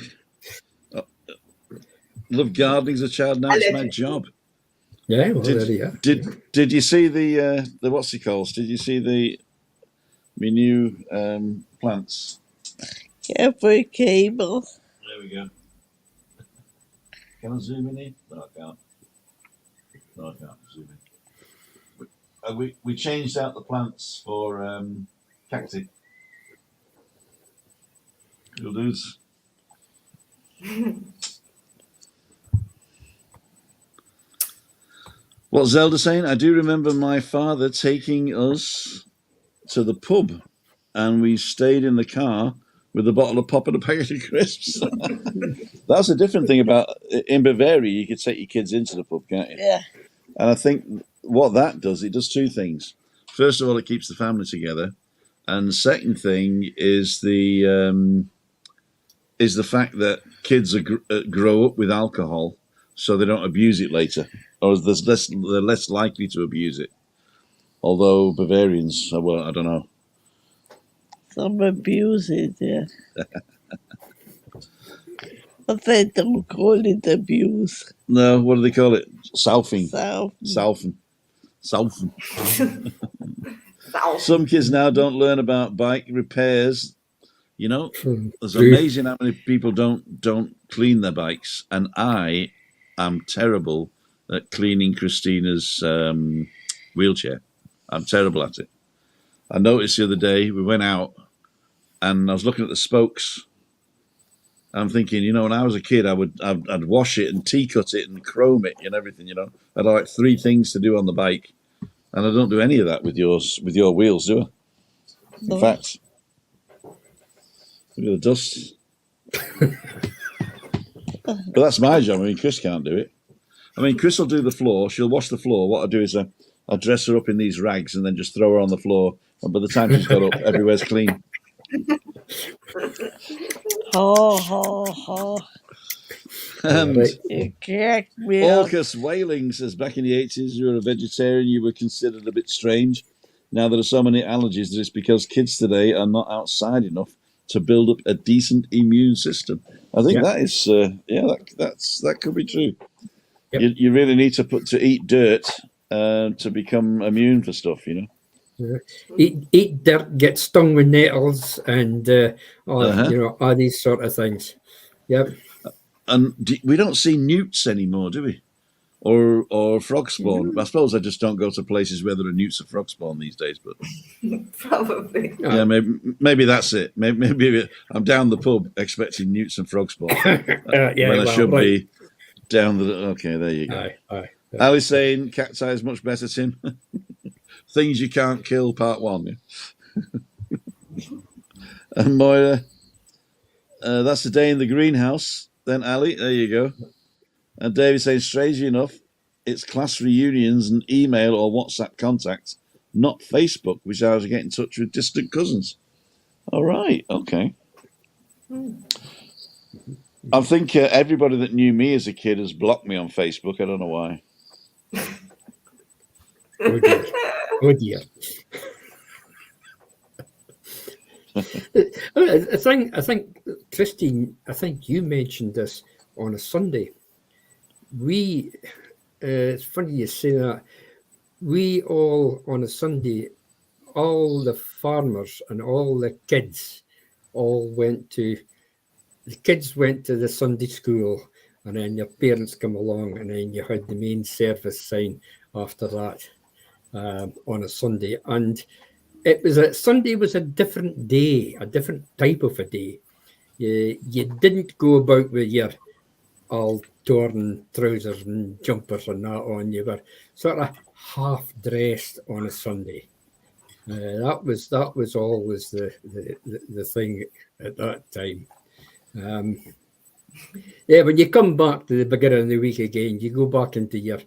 Love gardening as a child. Now it's my job. yeah, well, there you are. Did you see the what's it called? Did you see the my new plants? Careful, cable. There we go. Can I zoom in here? No, I can't. No, I can't zoom in. We changed out the plants for cacti. You'll lose. What's Zelda saying? I do remember my father taking us to the pub, and we stayed in the car with a bottle of pop and a packet of crisps. That's a different thing about in Bavaria. You could take your kids into the pub, can't you? Yeah. And I think what that does, it does two things. First of all, it keeps the family together, and the second thing is the fact that kids grow up with alcohol, so they don't abuse it later, or they're less likely to abuse it. Although Bavarians, well, I don't know. Some abuse it, yeah. But they don't call it abuse. No, what do they call it? Southing. Southing. Some kids now don't learn about bike repairs. You know, it's True. amazing how many people don't clean their bikes, and I am terrible at cleaning Christina's wheelchair. I'm terrible at it. I noticed the other day we went out, and I was looking at the spokes. I'm thinking, you know, when I was a kid, I'd wash it and tea-cut it and chrome it and everything. You know, I'd like 3 things to do on the bike, and I don't do any of that with your wheels, do I? No. In fact, look at the dust. But that's my job. I mean, Chris can't do it. I mean, Chris will do the floor. She'll wash the floor. What I do is I dress her up in these rags and then just throw her on the floor. And by the time she's got up, everywhere's clean. Ho, ho, ho. And You cracked me up. Orcus Whaling says, back in the 80s, you were a vegetarian, you were considered a bit strange. Now there are so many allergies that it's because kids today are not outside enough to build up a decent immune system. I think that is, that could be true. Yep. You really need to eat dirt to become immune for stuff, you know. Eat dirt, get stung with nettles, and you know, all these sort of things. Yep. And we don't see newts anymore, do we? Or frog spawn. I suppose I just don't go to places where there are newts or frog spawn these days. But Probably. yeah, maybe that's it. Maybe I'm down the pub expecting newts and frog spawn when I should be down the. Okay, there you go. Aye. Ali's saying cacti is much better, Tim. Things you can't kill, part 1. Yeah. And Moira, that's the day in the greenhouse. Then Ali, there you go. And David saying, strangely enough, it's class reunions and email or WhatsApp contact, not Facebook, which I was to get in touch with distant cousins. All right, okay. I think everybody that knew me as a kid has blocked me on Facebook. I don't know why. Oh dear. I think, Christine, I think you mentioned this on a Sunday. It's funny you say that. We all, on a Sunday, all the farmers and all the kids the kids went to the Sunday school, and then your parents come along, and then you had the main service sign after that on a Sunday. And Sunday was a different day, a different type of a day. You didn't go about with your all torn trousers and jumpers and that on. You were sort of half dressed on a Sunday. That was always the thing at that time. When you come back to the beginning of the week again, you go back into your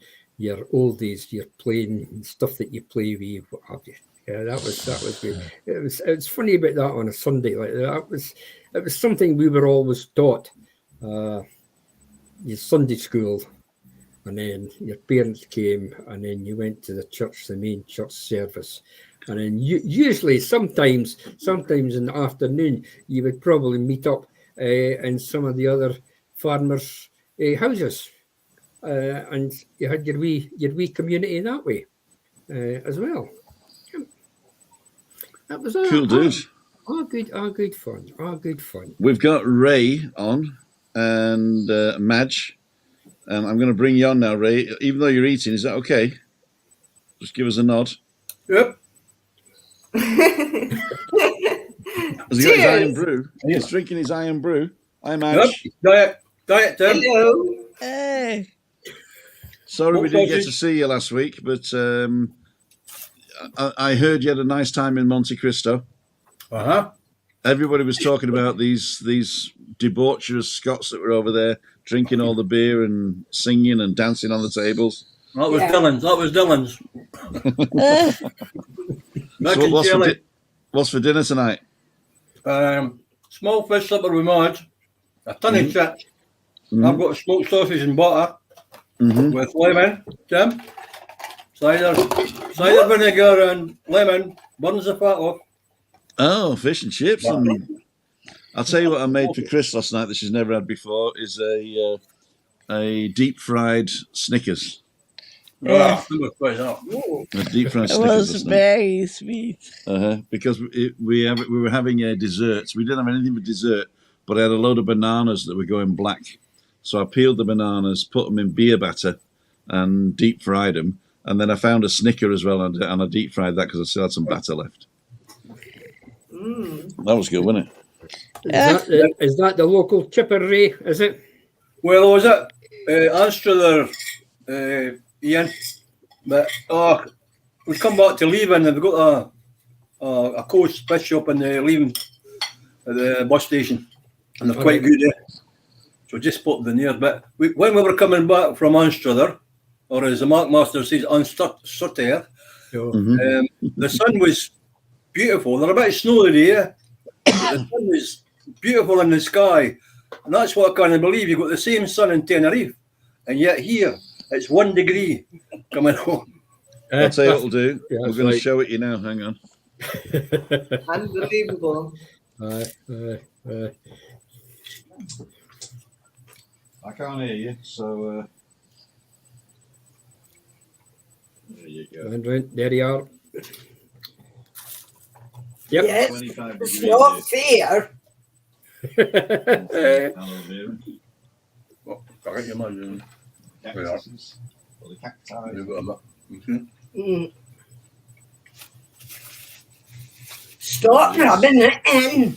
oldies, your playing stuff that you play with, what have you. Yeah, that was good. It's funny about that on a Sunday. Like it was something we were always taught. Your Sunday school, and then your parents came, and then you went to the church, the main church service, and then usually sometimes in the afternoon you would probably meet up in some of the other farmers' houses, and you had your wee community that way as well. That was Cool, dude. All good fun. We've got Ray on and Madge. I'm going to bring you on now, Ray. Even though you're eating, is that okay? Just give us a nod. Yep. Has he got his iron brew? He's drinking his iron brew. Hi, Madge. Yep. Diet, Tim. Hello. Hey. Sorry we didn't get to see you last week, but I heard you had a nice time in Monte Cristo. Uh-huh. Everybody was talking about these debaucherous Scots that were over there drinking all the beer and singing and dancing on the tables. That was Dylan's. Mac So and chili. what's for dinner tonight? Small fish supper with Madge, a ton of chips. I've got smoked sausage and butter with lemon, Tim. Cider vinegar and lemon burns the fat off. Oh, fish and chips. And I'll tell you what I made for Chris last night that she's never had before is a deep fried Snickers. Yeah. A deep fried It Snickers. was last night. very sweet. Because we were having desserts. We didn't have anything for dessert, but I had a load of bananas that were going black. So I peeled the bananas, put them in beer batter, and deep fried them. And then I found a Snicker as well, and I deep fried that because I still had some batter left. That was good, wasn't it? Is that the local chipper, Ray? Is it? Well, was it Anstruther, Ian? But we come back to Leaving and we got a coast fish shop in Leaving at the bus station, and they're quite good there. So just popped in there. But when we were coming back from Anstruther, or as the Mark Master says, Anstruther, the sun was beautiful. There was a bit of snow today. The sun was beautiful in the sky. And that's what I can't believe. You've got the same sun in Tenerife. And yet here, it's 1 degree coming home. I'll tell you what we'll do. Yeah, We're going to show it you now. Hang on. Unbelievable. I can't hear you, so there you go. There you are. Yep. Yes, 25 it's degrees not here. fair. Aloe vera, Can't you imagine? cactuses, or the cacti. You've got a bit. Stop rubbing it in.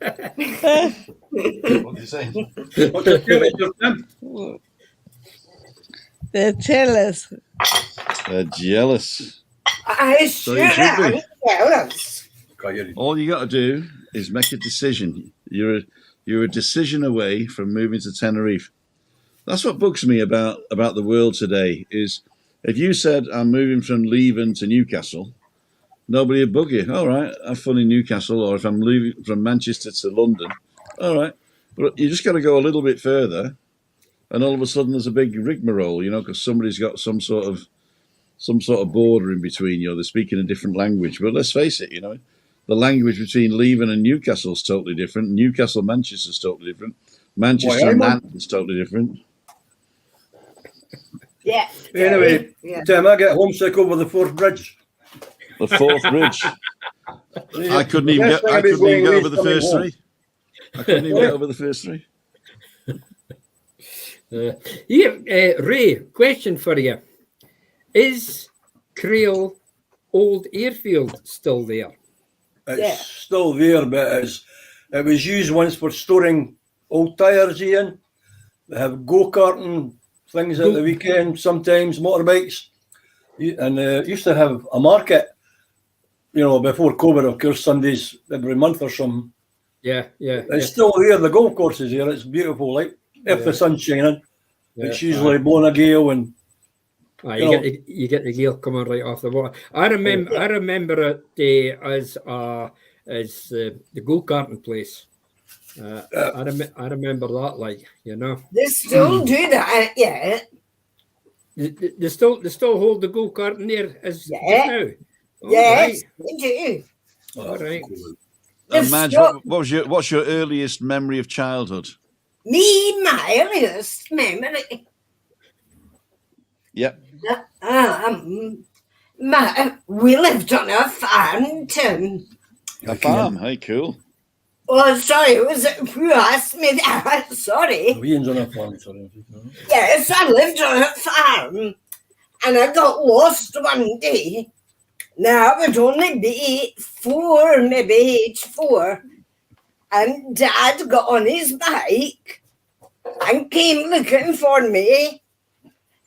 What did you say? What's your temperature, Tim? They're jealous. They're jealous. I So sure you should be. am jealous. Can't hear you. All you got to do is make a decision. You're a decision away from moving to Tenerife. That's what bugs me about the world today. Is if you said I'm moving from Leven to Newcastle, nobody would bug you. All right, have fun in Newcastle. Or if I'm leaving from Manchester to London, all right. But you just got to go a little bit further, and all of a sudden there's a big rigmarole, because somebody's got some sort of border in between you. They're speaking a different language. But let's face it, the language between Leven and Newcastle is totally different. Newcastle, Manchester is totally different. Manchester and Nantes is totally different. Yeah. Anyway, Yeah. Tim, I get homesick over the Forth Bridge. The Fourth Bridge. I couldn't even get over the first three. I couldn't even get over the first three. Ray, question for you. Is Creole Old Airfield still there? It's still there, but it was used once for storing old tyres, Ian. They have go-karting things at the weekend, sometimes motorbikes. And used to have a market, before COVID, of course, Sundays every month or something. Yeah. It's still there, the golf course is here. It's beautiful, if the sun's shining. It's usually blowing a gale and You get the gear coming right off the water. I remember it as the go-karting place. I remember that, like, you know. They still do that, yeah. They still hold the go-karting there as just now. All Yes, right. they do. All right. Madge, what's your earliest memory of childhood? My earliest memory. Yep. We lived on a farm, Tim. A farm. Hey, cool. Oh, sorry, who asked me that? Sorry. We on a farm, sorry. Yes, I lived on a farm, and I got lost one day. Now I would only be 4, maybe age 4, and Dad got on his bike and came looking for me,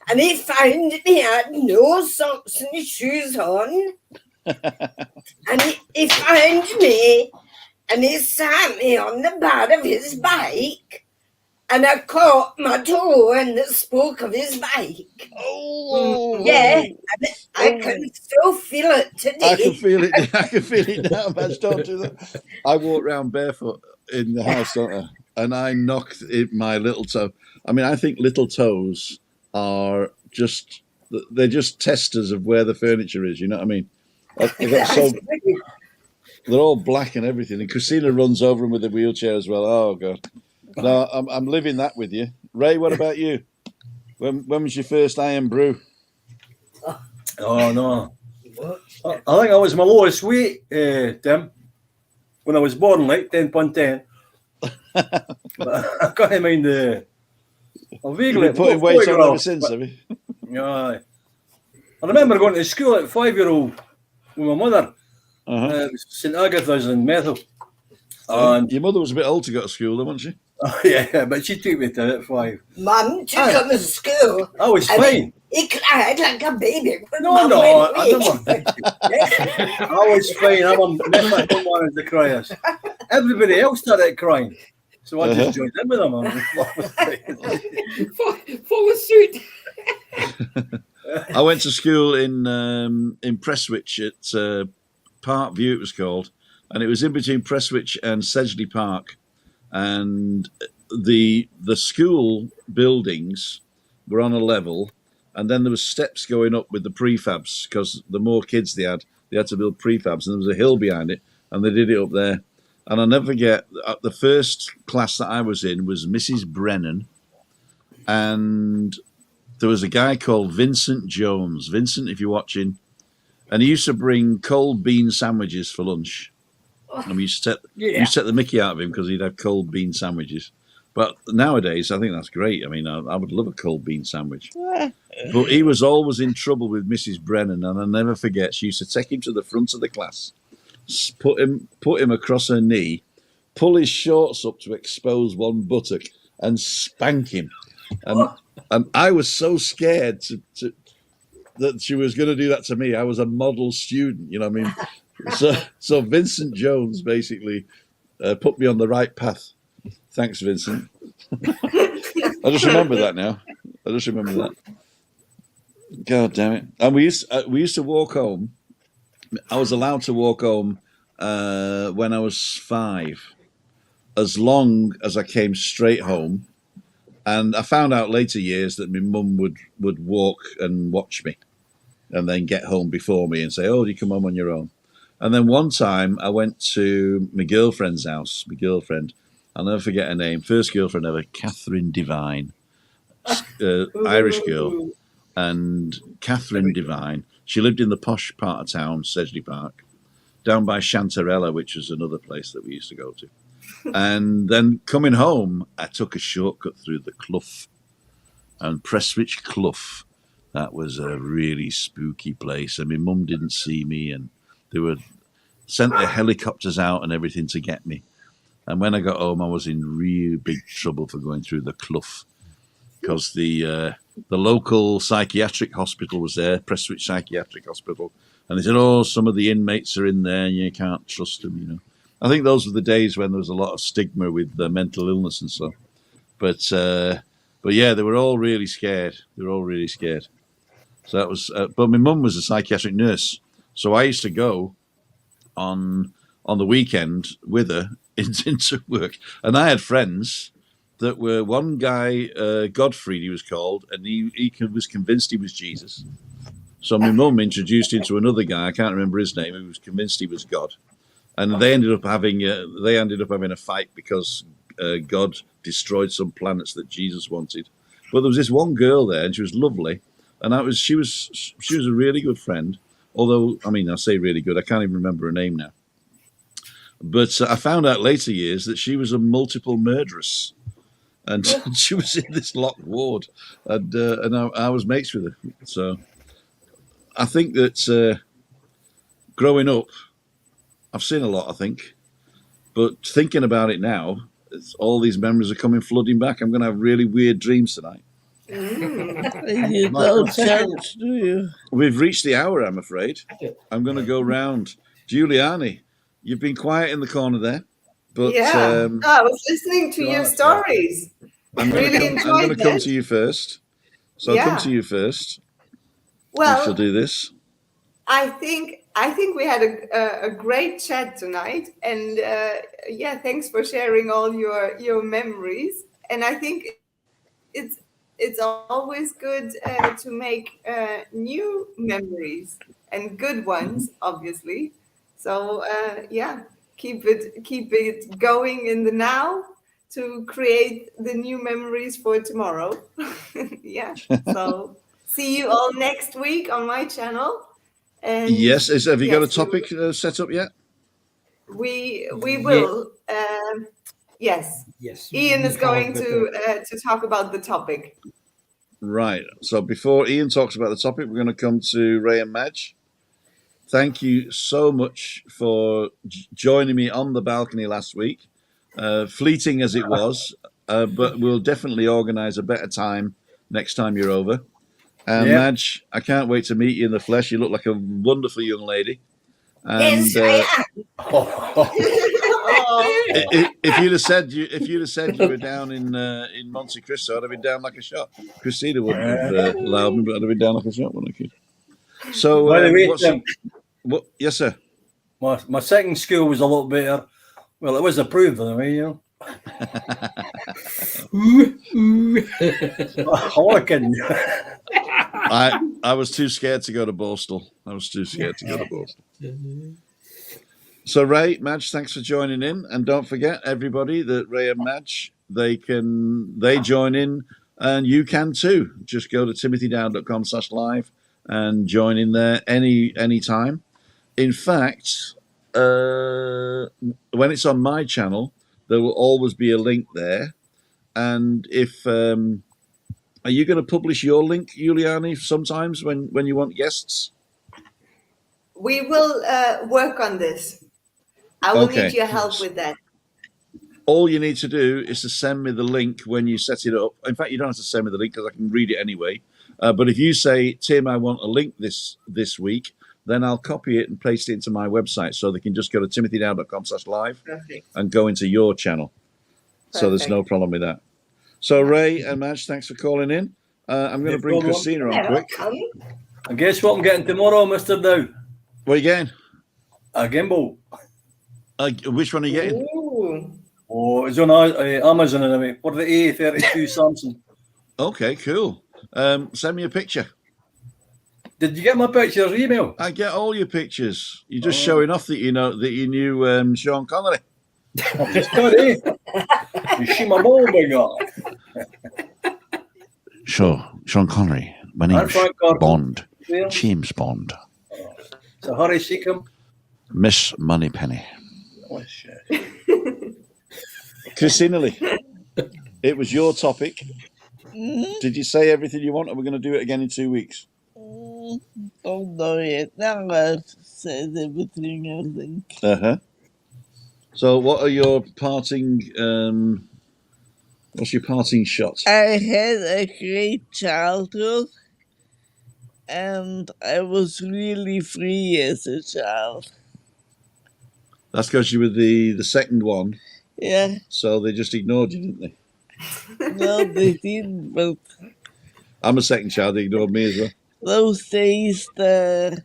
and he found me had no socks and shoes on, and he found me, and he sat me on the bar of his bike, and I caught my toe in the spoke of his bike. Oh, yeah, I can still feel it today. I can feel it. I can feel it now, Madge. Don't do that. I walk around barefoot in the house, don't I? And I knocked my little toe. I mean, I think little toes are they're just testers of where the furniture is. You know what I mean? They're all black and everything. And Christina runs over them with a wheelchair as well. Oh God. No, I'm living that with you. Ray, what about you? When was your first iron brew? Oh, no. I think I was my lowest weight, Tim, when I was born, like 10.10. I can't mind vaguely. You've been putting weight on ever since, have you? Yeah. I remember going to school at 5-year-old with my mother. St Agatha's in Methil. And your mother was a bit old to go to school, though, wasn't she? Oh, yeah, but she took me to it at 5. Mum took him to school. I was fine. He cried like a baby. No, I don't. I was fine. I never wanted to cry. Everybody else started crying. So I just joined in with them. Follow suit. I went to school in Prestwich at Park View, it was called, and it was in between Prestwich and Sedgley Park, and the school buildings were on a level, and then there was steps going up with the prefabs, because the more kids they had to build prefabs, and there was a hill behind it, and they did it up there. And I'll never forget, the first class that I was in was Mrs. Brennan, and there was a guy called Vincent Jones. Vincent, if you're watching, and he used to bring cold bean sandwiches for lunch. And we used to set the mickey out of him because he'd have cold bean sandwiches. But nowadays, I think that's great. I mean, I would love a cold bean sandwich. But he was always in trouble with Mrs. Brennan, and I'll never forget, she used to take him to the front of the class, put him across her knee, pull his shorts up to expose one buttock, and spank him. And I was so scared that she was going to do that to me. I was a model student, you know what I mean? So Vincent Jones basically put me on the right path. Thanks, Vincent. I just remember that now. God damn it! And we used to walk home. I was allowed to walk home when I was 5, as long as I came straight home. And I found out later years that my mum would walk and watch me, and then get home before me and say, "Oh, do you come home on your own?" And then one time I went to my girlfriend's house. My girlfriend, I'll never forget her name. First girlfriend ever, Catherine Devine, Irish girl. And Catherine Devine, she lived in the posh part of town, Sedgley Park, down by Chantarella, which was another place that we used to go to. And then coming home, I took a shortcut through the Clough. And Prestwich Clough, that was a really spooky place. And my mum didn't see me, and they were sent their helicopters out and everything to get me. And when I got home, I was in real big trouble for going through the Clough, because the local psychiatric hospital was there, Prestwich Psychiatric Hospital, and they said, "Oh, some of the inmates are in there, and you can't trust them." You know, I think those were the days when there was a lot of stigma with mental illness and stuff. But yeah, they were all really scared. So that was. But my mum was a psychiatric nurse, so I used to go on the weekend with her into work, and I had friends that were one guy, Godfrey, he was called, and he was convinced he was Jesus. So my mum introduced him to another guy, I can't remember his name, who was convinced he was God, and they ended up having a fight because God destroyed some planets that Jesus wanted. But there was this one girl there, and she was lovely, and she was a really good friend. Although, I mean, I say really good, I can't even remember her name now. But I found out later years that she was a multiple murderess, and she was in this locked ward, and I was mates with her. So I think that growing up, I've seen a lot, I think. But thinking about it now, all these memories are coming flooding back. I'm going to have really weird dreams tonight. You don't church, do you? We've reached the hour, I'm afraid. I'm going to go round. Juliane, you've been quiet in the corner there. But I was listening to your stories. I'm going to come to you first. So I'll come to you first. Well, we shall do this. I think we had a great chat tonight, and thanks for sharing all your memories. And I think it's always good to make new memories and good ones, obviously. So keep it going in the now to create the new memories for tomorrow. So see you all next week on my channel. And yes, have you got a topic set up yet? We will. Yes. Ian is going to talk about the topic. Right. So before Ian talks about the topic, we're going to come to Ray and Madge. Thank you so much for joining me on the balcony last week. Fleeting as it was, but we'll definitely organise a better time next time you're over. Madge, I can't wait to meet you in the flesh. You look like a wonderful young lady. And, yes, I am. If you'd have said you were down in Monte Cristo, I'd have been down like a shot. Christina wouldn't have allowed me, but I'd have been down like a shot, wouldn't I, kid? So, by the way, yes, sir. My second school was a lot better. Well, it was approved anyway, you know. I was too scared to go to Borstal. So Ray, Madge, thanks for joining in, and don't forget everybody that Ray and Madge they join in, and you can too. Just go to timothydown.com/live and join in there any time. In fact, when it's on my channel, there will always be a link there. And if are you going to publish your link, Juliane, sometimes when you want guests? We will work on this. I will need your help with that. All you need to do is to send me the link when you set it up. In fact, you don't have to send me the link because I can read it anyway. But if you say, Tim, I want a link this week, then I'll copy it and paste it into my website so they can just go to timothydown.com/live and go into your channel. Perfect. So there's no problem with that. So Ray and Madge, thanks for calling in. I'm going to bring Christina on quick. And guess what I'm getting tomorrow, Mr. Dow? What are you getting? A gimbal. Which one are you getting? Ooh. Oh, it's on Amazon anyway. For the A32 Samsung. Okay, cool. Send me a picture. Did you get my pictures email? I get all your pictures. You're just showing off that you knew Sean Connery. I've just got it. You see my mole, my God. Sure, Sean Connery. My name's Bond. Yeah. James Bond. So Harry Seacombe. Miss Moneypenny. Oh, shit. Christina Lee, it was your topic. Did you say everything you want? Or we're going to do it again in 2 weeks? Don't know yet. Now I've said everything, I think. Uh-huh. So what are your parting... what's your parting shot? I had a great childhood, and I was really free as a child. That's because you were the second one. Yeah. So they just ignored you, didn't they? No, they didn't, but... I'm a second child. They ignored me as well. those days the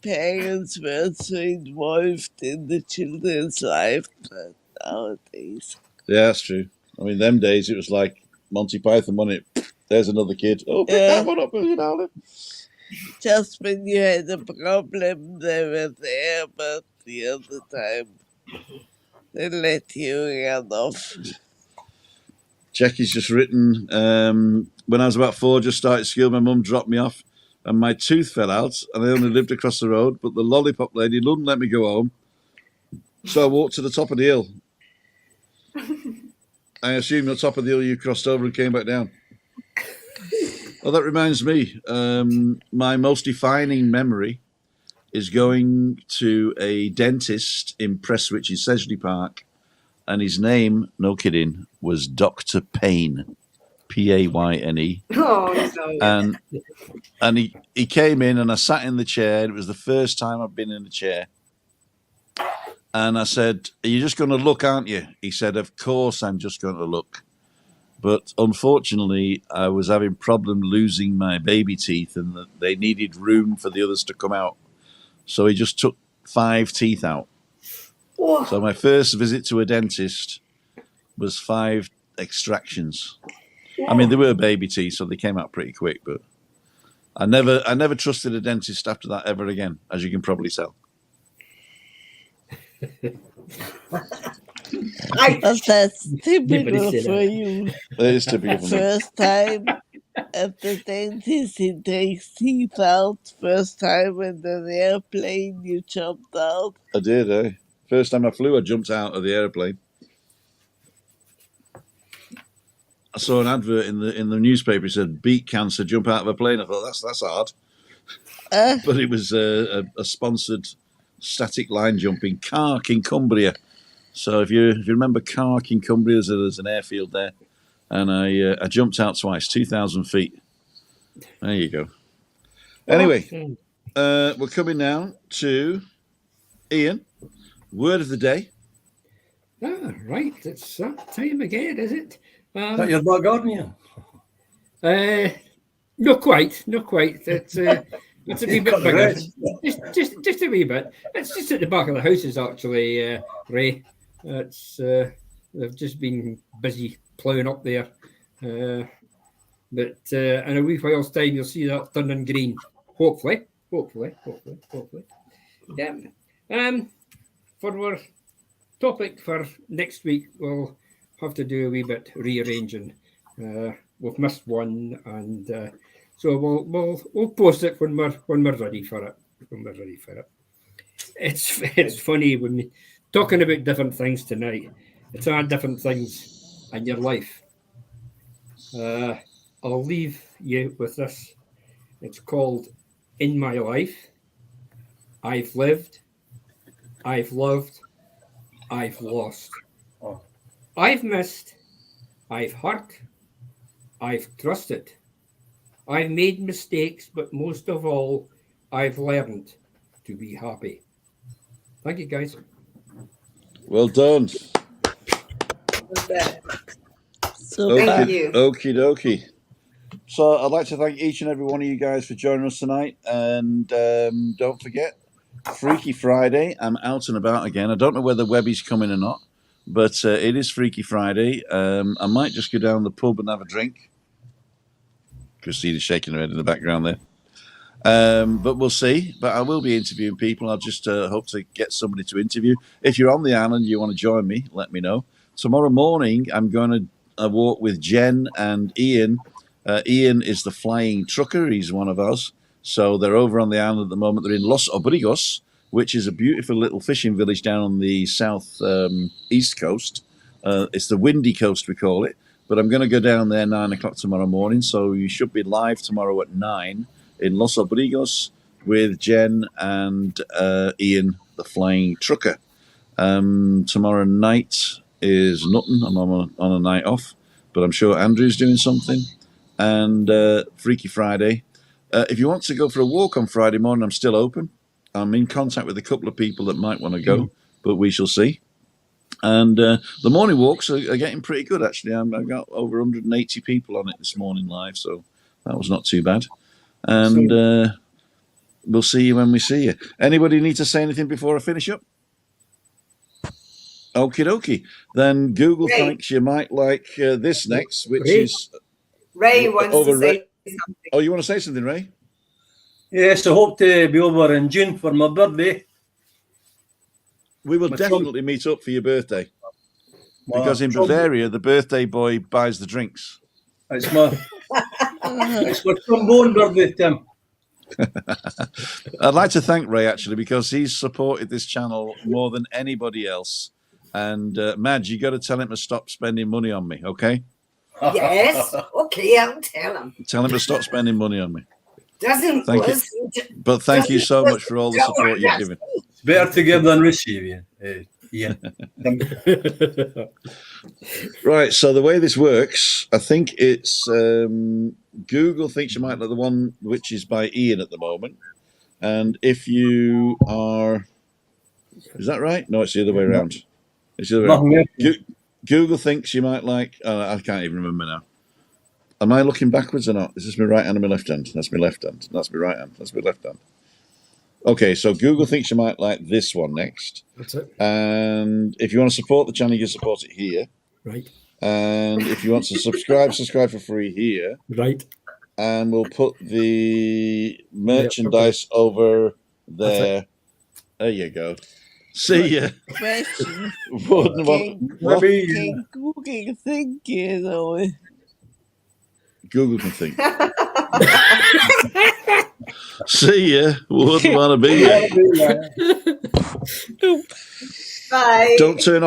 parents weren't so involved in the children's life, but nowadays. Yeah, that's true. I mean, them days it was like Monty Python, wasn't it? There's another kid. Oh, pick that one up, you darling. Just when you had a problem, they were there, but the other time they let you run off. Jackie's just written, when I was about 4, just started school, my mum dropped me off and my tooth fell out and I only lived across the road, but the lollipop lady wouldn't let me go home. So I walked to the top of the hill. I assume the top of the hill you crossed over and came back down. Well, that reminds me, my most defining memory is going to a dentist in Prestwich in Sedgley Park, and his name, no kidding, was Dr. Payne, Payne. Oh, no. And he came in and I sat in the chair. It was the first time I've been in a chair. And I said, "Are you just going to look, aren't you?" He said, "Of course I'm just going to look." But unfortunately, I was having problem losing my baby teeth and they needed room for the others to come out. So he just took 5 teeth out. Oh. So my first visit to a dentist was 5 extractions. I mean, they were baby teeth, so they came out pretty quick. But I never trusted a dentist after that ever again, as you can probably tell. That's typical for you. It is typical for me. First time at the dentist, he takes teeth out. First time in an airplane, you jumped out. I did, eh? First time I flew, I jumped out of the airplane. I saw an advert in the newspaper. It said, "Beat cancer, jump out of a plane." I thought, that's hard. But it was a sponsored static line jumping, Cark in Cumbria. So if you remember Cark in Cumbria, there's an airfield there. And I jumped out twice, 2,000 feet. There you go. Anyway, we're coming now to Ian. Word of the day. Right, it's that time again, is it? Is that your back garden, yeah? Not quite. It's a wee bit bigger. Just a wee bit. It's just at the back of the houses, actually, Ray. It's they've just been busy ploughing up there. But in a wee while's time, you'll see that turning green. Hopefully. Yeah. For our topic for next week, we'll have to do a wee bit rearranging. We've missed one, and so we'll post it when we're ready for it. It's funny when we talking about different things tonight. It's all different things in your life. I'll leave you with this. It's called "In My Life." I've lived, I've loved, I've lost. I've missed, I've hurt, I've trusted. I've made mistakes, but most of all, I've learned to be happy. Thank you, guys. Well done. Thank you. Okie dokie. So I'd like to thank each and every one of you guys for joining us tonight. And don't forget, Freaky Friday. I'm out and about again. I don't know whether Webby's coming or not, but it is Freaky Friday. I might just go down the pub and have a drink. Christina's shaking her head in the background there. But we'll see. But I will be interviewing people. I'll just hope to get somebody to interview. If you're on the island, you want to join me, let me know. Tomorrow morning, I'm going to walk with Jen and Ian. Ian is the flying trucker. He's one of us. So they're over on the island at the moment. They're in Los Obrigos, which is a beautiful little fishing village down on the south east coast. It's the windy coast, we call it. But I'm going to go down there 9 o'clock tomorrow morning. So you should be live tomorrow at 9 in Los Obrigos with Jen and Ian, the flying trucker. Tomorrow night is nothing. I'm on a night off. But I'm sure Andrew's doing something. And Freaky Friday. If you want to go for a walk on Friday morning, I'm still open. I'm in contact with a couple of people that might want to go, but we shall see. And the morning walks are getting pretty good, actually. I've got over 180 people on it this morning live, so that was not too bad. And we'll see you when we see you. Anybody need to say anything before I finish up? Okie dokie. Then Google Ray. thinks you might like this next, which Ray. is Ray wants over to say something. Oh, you want to say something, Ray? Yes, I hope to be over in June for my birthday. We will My definitely meet up for your birthday. My Because in trouble- Bavaria, the birthday boy buys the drinks. It's my trombone birthday, Tim. I'd like to thank Ray, actually, because he's supported this channel more than anybody else. And, Madge, you got to tell him to stop spending money on me, okay? Yes, okay, I'll tell him. Tell him to stop spending money on me. Doesn't Thank you. listen to But thank you so much for all the support you've given. It's better to give than receive, Ian. Right, so the way this works, I think it's Google thinks you might like the one which is by Ian at the moment. And if you are... Is that right? No, it's the other way around. It's the other way around. Google thinks you might like... I can't even remember now. Am I looking backwards or not? Is this my right hand or my left hand? That's my left hand. That's my right hand. That's my left hand. Okay, so Google thinks you might like this one next. That's it. And if you want to support the channel, you can support it here. Right. And if you want to subscribe for free here. Right. And we'll put the merchandise over there. There you go. See ya. Question. Maybe Google think, you know. Google can think. See ya. Wouldn't want to be here. Bye. Don't turn off.